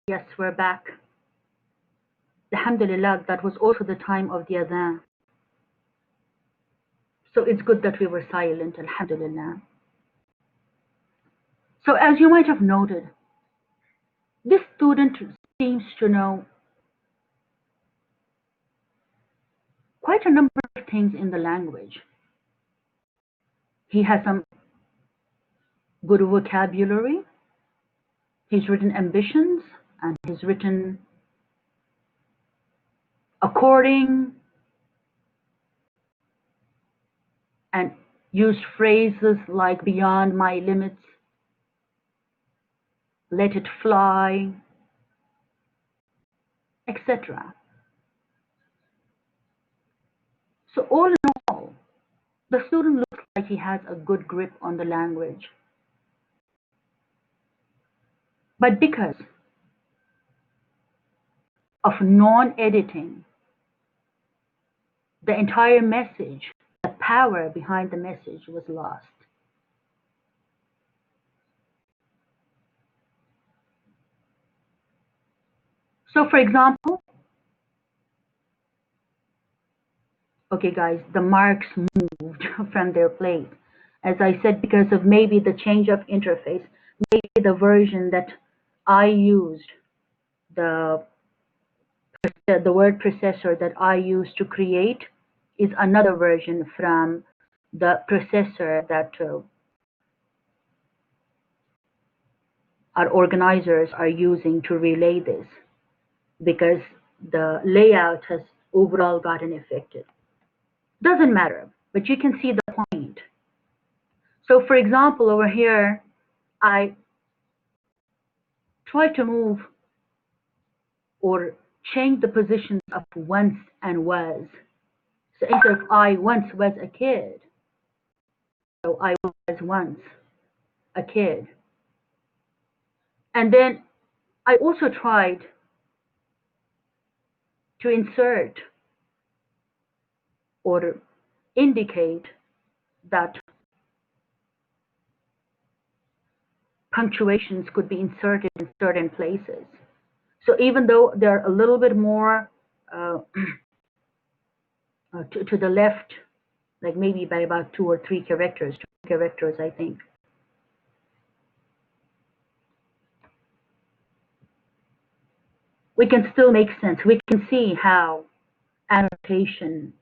Yes, we're back. Alhamdulillah, that was also the time of the adhan. So it's good that we were silent, alhamdulillah. So as you might have noted, this student seems to know quite a number of things in the language. He has some good vocabulary, he's written ambitions, and he's written according, and used phrases like beyond my limits, let it fly, etc. So all in all, the student looks like he has a good grip on the language. But because of non-editing, the entire message, the power behind the message was lost. So for example, okay guys, the marks moved from their place. As I said, because of maybe the change of interface, maybe the version that I used, the word processor that I used to create is another version from the processor that our organizers are using to relay this, because the layout has overall gotten affected. Doesn't matter, but you can see the point. So for example, over here, I try to move or change the positions of once and was. So instead of I once was a kid, so I was once a kid. And then I also tried to insert or indicate that punctuations could be inserted in certain places. So even though they're a little bit more to the left, like maybe by about 2 or 3 characters, 2 characters, I think. We can still make sense. We can see how annotation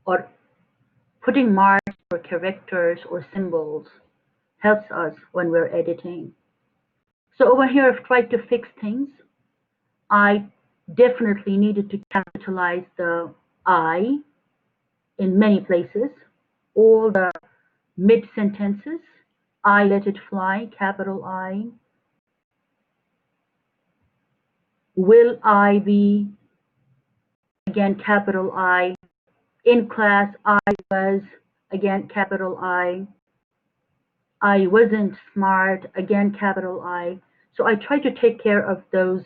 or putting marks or characters or symbols helps us when we're editing. So over here, I've tried to fix things. I definitely needed to capitalize the I in many places. All the mid-sentences, I let it fly, capital I. Will I be, again, capital I. In class, I was, again, capital I. I wasn't smart, again, capital I. So I try to take care of those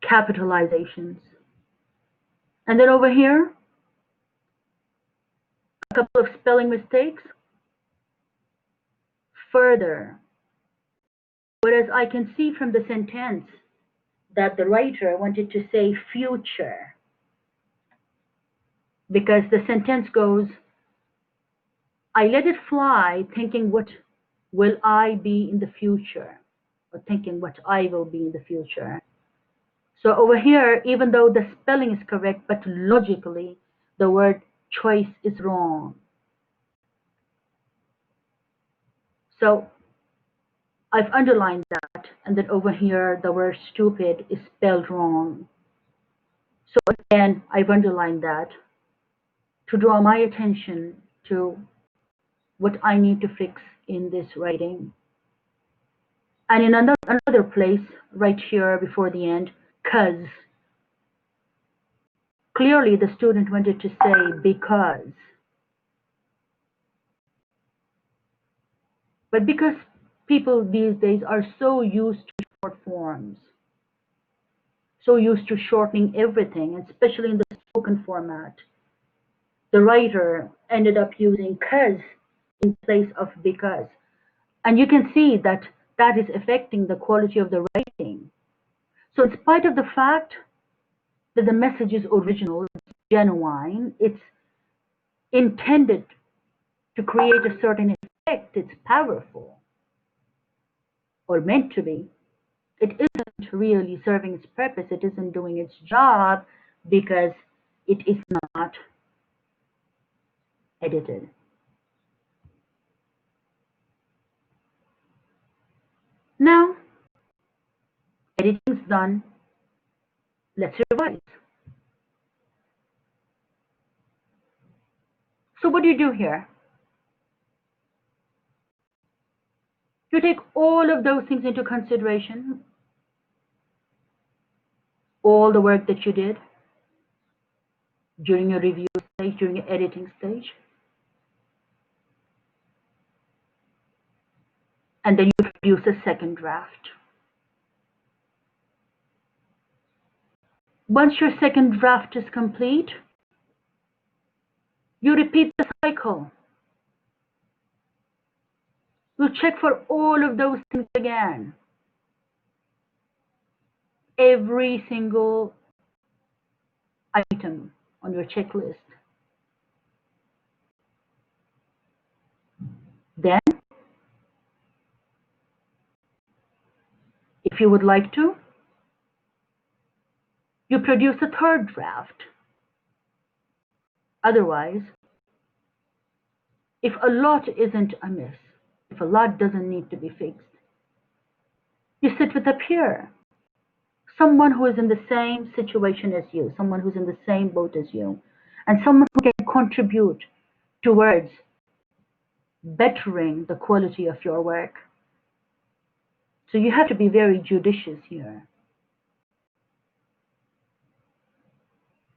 capitalizations. And then over here, a couple of spelling mistakes. Further, whereas I can see from the sentence that the writer wanted to say future, because the sentence goes, I let it fly, thinking what will I be in the future, or thinking what I will be in the future. So over here, even though the spelling is correct, but logically, the word choice is wrong. So I've underlined that, and then over here, the word stupid is spelled wrong. So again, I've underlined that to draw my attention to what I need to fix in this writing. And in another place, right here before the end, 'cause. Clearly, the student wanted to say because. But because people these days are so used to short forms, so used to shortening everything, especially in the spoken format, the writer ended up using 'cause in place of because. And you can see that that is affecting the quality of the writing. So in spite of the fact that the message is original, it's genuine, it's intended to create a certain effect, it's powerful, or meant to be, it isn't really serving its purpose, it isn't doing its job because it is not edited. Now, editing's done, let's revise. So what do you do here? You take all of those things into consideration, all the work that you did during your review stage, during your editing stage, and then you produce a second draft. Once your second draft is complete, you repeat the cycle. You check for all of those things again. Every single item on your checklist. Then, if you would like to, you produce a third draft. Otherwise, if a lot isn't amiss, if a lot doesn't need to be fixed, you sit with a peer, someone who is in the same situation as you, someone who's in the same boat as you, and someone who can contribute towards bettering the quality of your work. So you have to be very judicious here.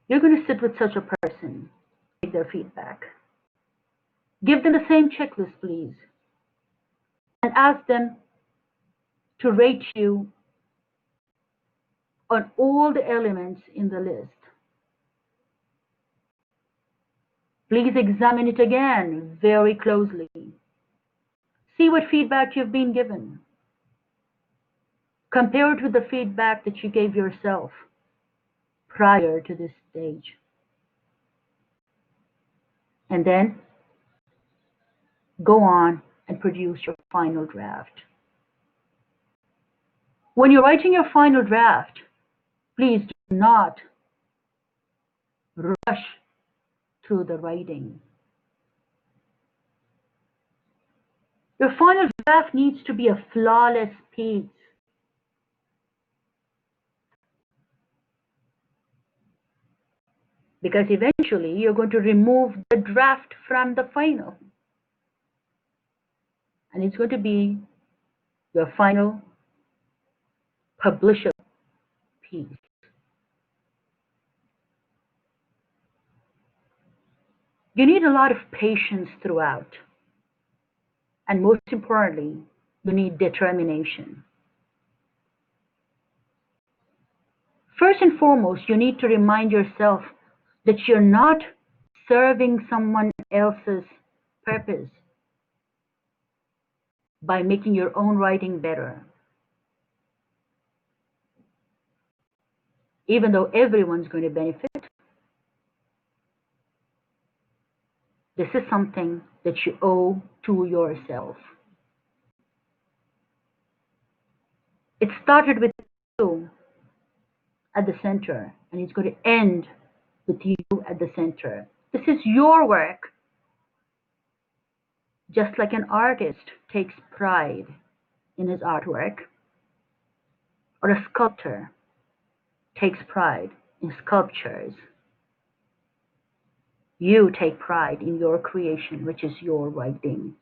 You're going to sit with such a person, take their feedback. Give them the same checklist, please, and ask them to rate you on all the elements in the list. Please examine it again very closely. See what feedback you've been given. Compare it with the feedback that you gave yourself prior to this stage. And then go on and produce your final draft. When you're writing your final draft, please do not rush through the writing. Your final draft needs to be a flawless piece. Because eventually you're going to remove the draft from the final. And it's going to be your final publishable piece. You need a lot of patience throughout. And most importantly, you need determination. First and foremost, you need to remind yourself that you're not serving someone else's purpose by making your own writing better. Even though everyone's going to benefit, this is something that you owe to yourself. It started with you at the center, and it's going to end with you at the center. This is your work. Just like an artist takes pride in his artwork, or a sculptor takes pride in sculptures, you take pride in your creation, which is your writing.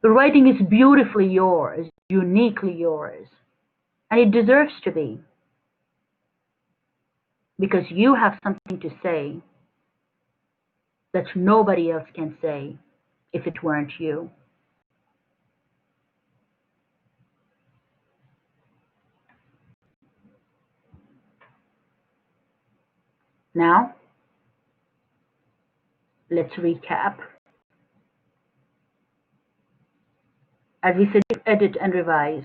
The writing is beautifully yours, uniquely yours, and it deserves to be, because you have something to say that nobody else can say if it weren't you. Now, let's recap. As we said, edit and revise.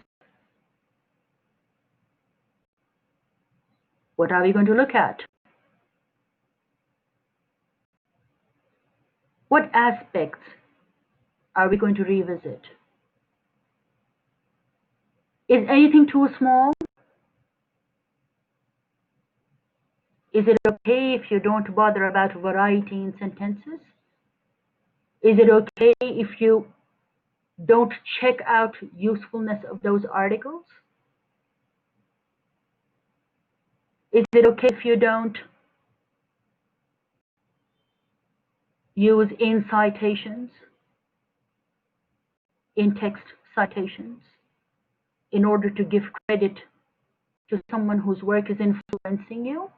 What are we going to look at? What aspects are we going to revisit? Is anything too small? Is it okay if you don't bother about variety in sentences? Is it okay if you don't check out usefulness of those articles? Is it okay if you don't use in citations, in text citations, in order to give credit to someone whose work is influencing you?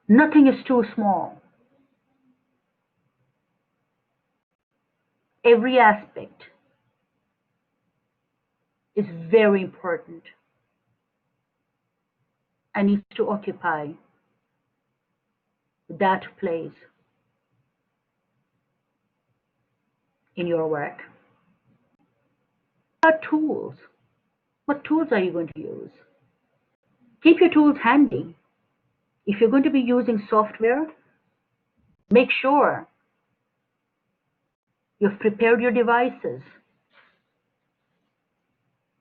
Nothing is too small. Every aspect is very important and needs to occupy that place in your work. What about tools? What tools are you going to use? Keep your tools handy. If you're going to be using software, make sure you've prepared your devices,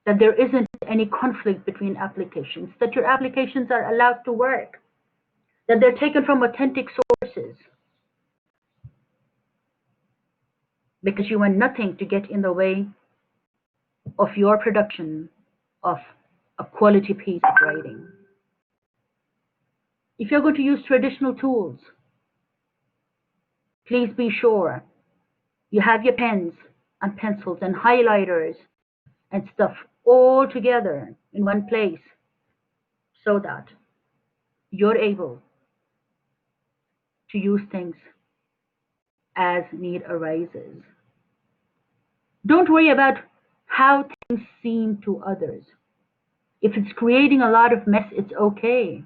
that there isn't any conflict between applications, that your applications are allowed to work, that they're taken from authentic sources, because you want nothing to get in the way of your production of a quality piece of writing. If you're going to use traditional tools, please be sure you have your pens and pencils and highlighters and stuff all together in one place so that you're able to use things as need arises. Don't worry about how things seem to others. If it's creating a lot of mess, it's okay.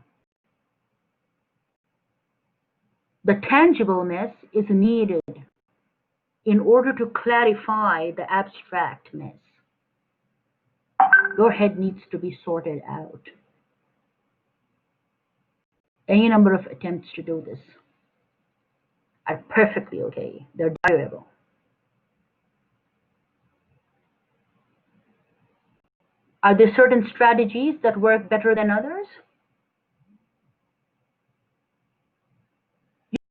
The tangible mess is needed in order to clarify the abstract mess. Your head needs to be sorted out. Any number of attempts to do this are perfectly okay. They're desirable. Are there certain strategies that work better than others?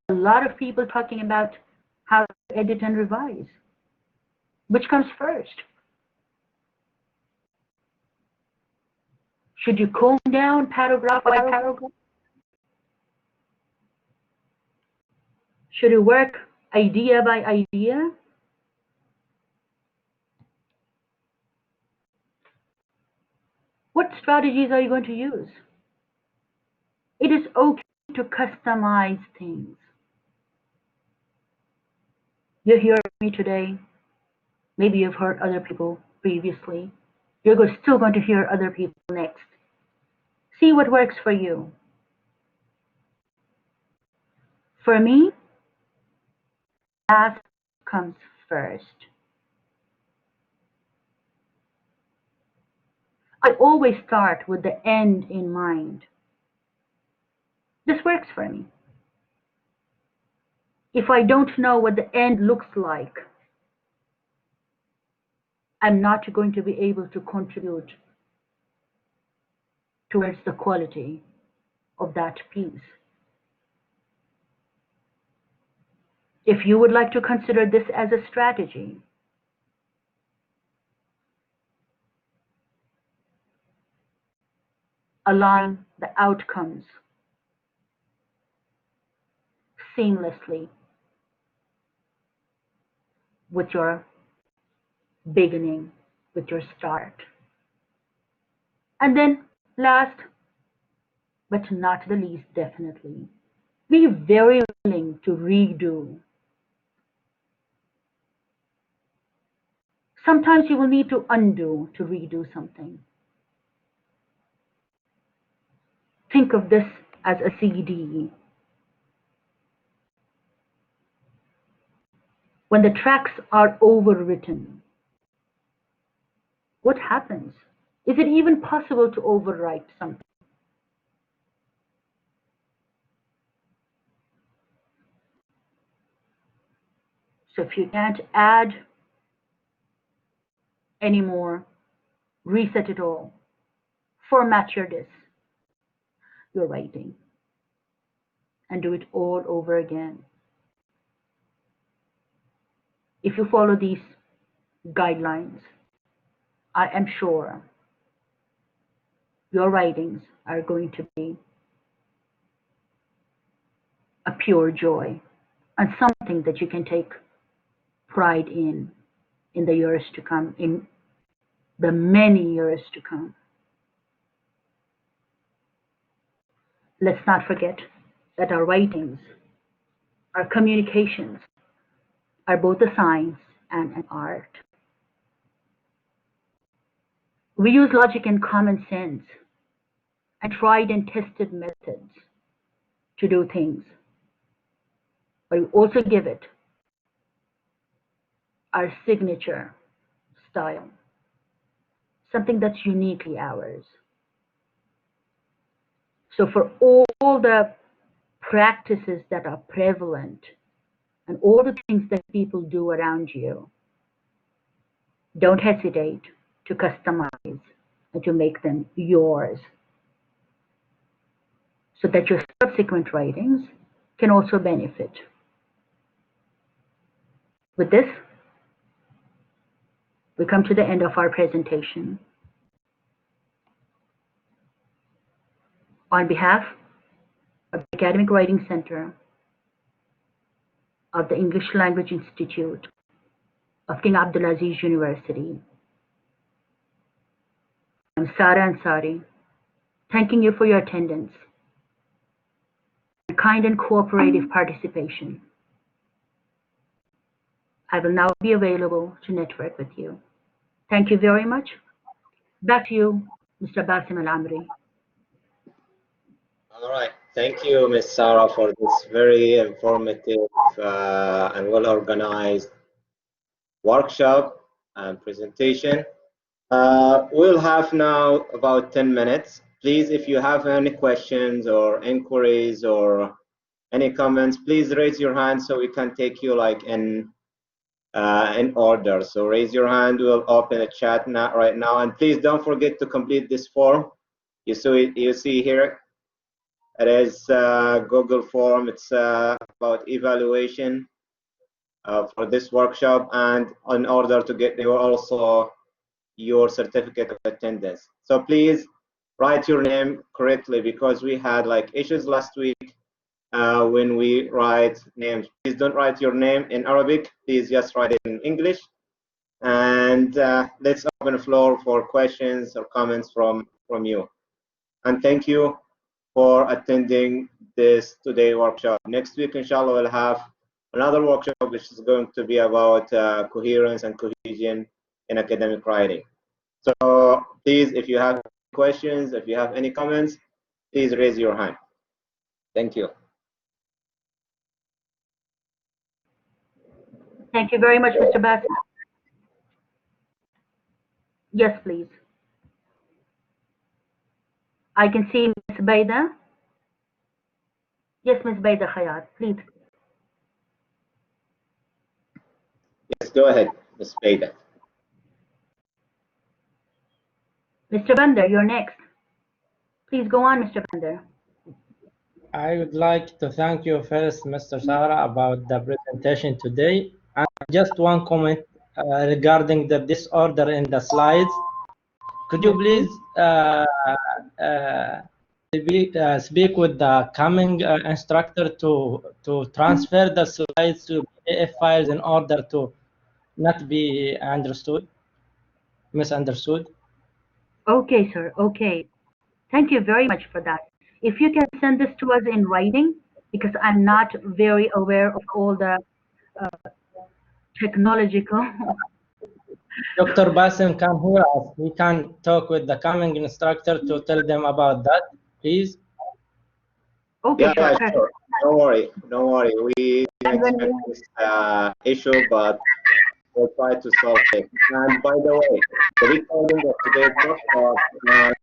A lot of people talking about how to edit and revise. Which comes first? Should you comb down paragraph by paragraph? Should you work idea by idea? What strategies are you going to use? It is okay to customize things. You hear me today. Maybe you've heard other people previously. You're still going to hear other people next. See what works for you. For me, last comes first. I always start with the end in mind. This works for me. If I don't know what the end looks like, I'm not going to be able to contribute towards the quality of that piece. If you would like to consider this as a strategy, align the outcomes seamlessly with your beginning, with your start. And then last but not the least, definitely, be very willing to redo. Sometimes you will need to undo to redo something. Think of this as a CD. When the tracks are overwritten, what happens? Is it even possible to overwrite something? So if you can't add anymore, reset it all, format your disk, your writing, and do it all over again. If you follow these guidelines, I am sure your writings are going to be a pure joy and something that you can take pride in the years to come, in the many years to come. Let's not forget that our writings, our communications, are both a science and an art. We use logic and common sense and tried and tested methods to do things, but we also give it our signature style, something that's uniquely ours. So for all the practices that are prevalent and all the things that people do around you, don't hesitate to customize and to make them yours so that your subsequent writings can also benefit. With this, we come to the end of our presentation. On behalf of the Academic Writing Center of the English Language Institute of King Abdulaziz University, I'm Sara Ansari, thanking you for your attendance and kind and cooperative participation. I will now be available to network with you. Thank you very much. Back to you, Mr. Basim Al-Amri. All right. Thank you, Ms. Sarah, for this very informative and well-organized workshop and presentation. We'll have now about 10 minutes. Please, if you have any questions or inquiries or any comments, please raise your hand so we can take you like in order. So raise your hand. We'll open a chat right now, and please don't forget to complete this form. You see here. It is Google form. It's about evaluation for this workshop, and in order to get also your certificate of attendance. So please write your name correctly, because we had like issues last week when we write names. Please don't write your name in Arabic. Please just write it in English. And let's open the floor for questions or comments from you. And thank you for attending this today workshop. Next week, inshallah, we'll have another workshop which is going to be about coherence and cohesion in academic writing. So please, if you have questions, if you have any comments, please raise your hand. Thank you. Thank you very much, Mr. Basim. Yes, please. I can see Ms. Baida. Yes, Ms. Baida Khayat, please. Yes, go ahead, Ms. Baida. Mr. Bandar, you're next. Please go on, Mr. Bandar. I would like to thank you first, Mr. Sarah, about the presentation today. And just one comment regarding the disorder in the slides. Could you please speak with the coming instructor to transfer the slides to PDF files in order to not be misunderstood? Okay, sir. Okay. Thank you very much for that. If you can send this to us in writing, because I'm not very aware of all the technological. Dr. Basim can hear us. We can talk with the coming instructor to tell them about that, please. Okay, Yeah, sure. sure. Don't worry. Don't worry. We And when expect this issue, but we'll try to solve it. And by the way, the recording of today's podcast, and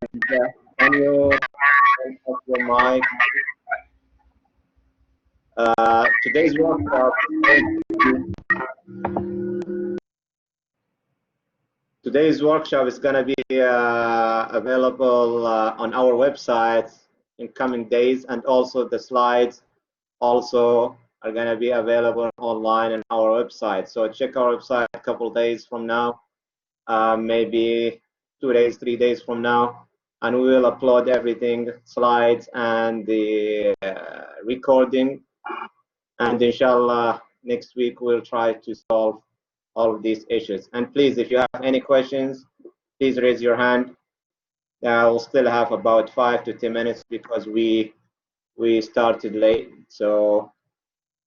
can you turn off your mic? Today's workshop is going to be available on our website in coming days, and also the slides also are going to be available online on our website. So check our website a couple days from now, maybe 2 days, 3 days from now, and we will upload everything, slides and the recording. And inshallah, next week we'll try to solve all of these issues. And please, if you have any questions, please raise your hand. We'll still have about 5 to 10 minutes because we started late, so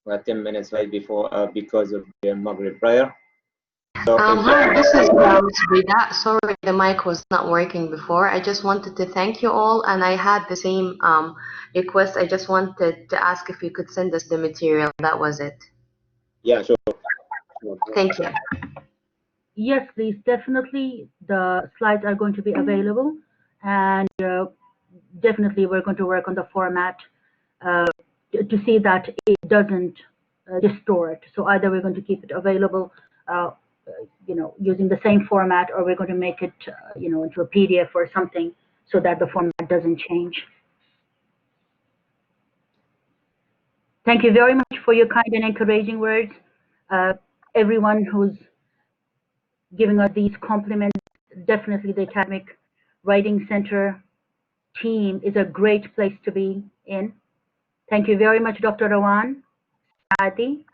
we're 10 minutes late before because of the Maghrib prayer. So Hi, this is Brida. Sorry, the mic was not working before. I just wanted to thank you all, and I had the same request. I just wanted to ask if you could send us the material. That was it. yeah, sure. Thank you. Yes, please, definitely. The slides are going to be available, and definitely we're going to work on the format to see that it doesn't distort. So either we're going to keep it available, using the same format, or we're going to make it, into a PDF or something so that the format doesn't change. Thank you very much for your kind and encouraging words. Everyone who's giving us these compliments, definitely the Academic Writing Center team is a great place to be in. Thank you very much, Dr. Rawan Adi,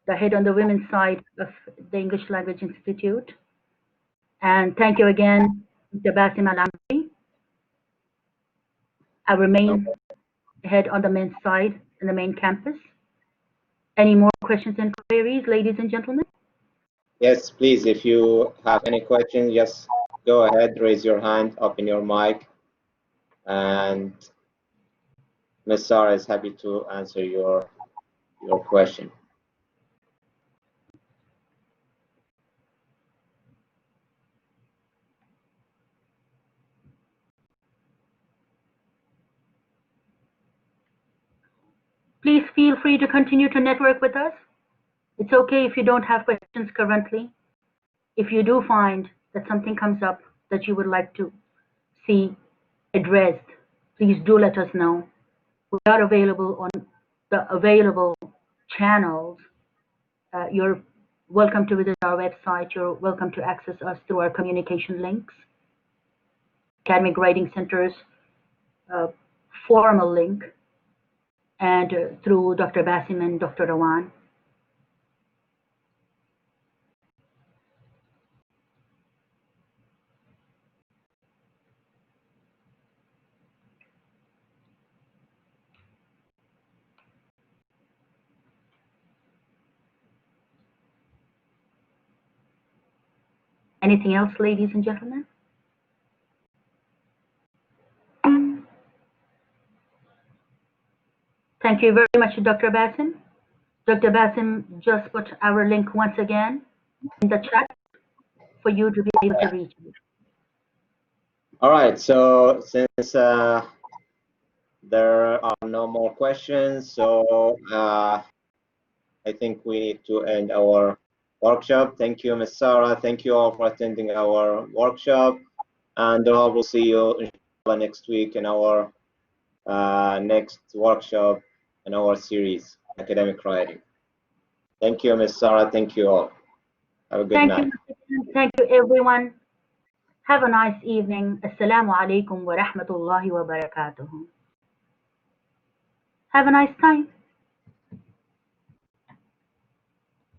the head on the women's side of the English Language Institute. And thank you again, Mr. Basim Al-Amri, our main head on the men's side in the main campus. Any more questions and queries, ladies and gentlemen? Yes, please, if you have any questions, just go ahead, raise your hand, open your mic, and Ms. Sarah is happy to answer your question. Please feel free to continue to network with us. It's okay if you don't have questions currently. If you do find that something comes up that you would like to see addressed, please do let us know. We are available on the available channels. You're welcome to visit our website. You're welcome to access us through our communication links. Academic Writing Center's formal link, and through Dr. Basim and Dr. Rawan. Anything else, ladies and gentlemen? Thank you very much, Dr. Basim. Dr. Basim just put our link once again in the chat for you to be able to reach it. All right, so since there are no more questions, so I think we need to end our workshop. Thank you, Ms. Sarah. Thank you all for attending our workshop. And I will see you inshallah next week in our next workshop in our series, Academic Writing. Thank you, Ms. Sarah. Thank you all. Have a good night. Thank you, everyone. Have a nice evening. Assalamu alaikum wa rahmatullahi wa barakatuh. Have a nice time.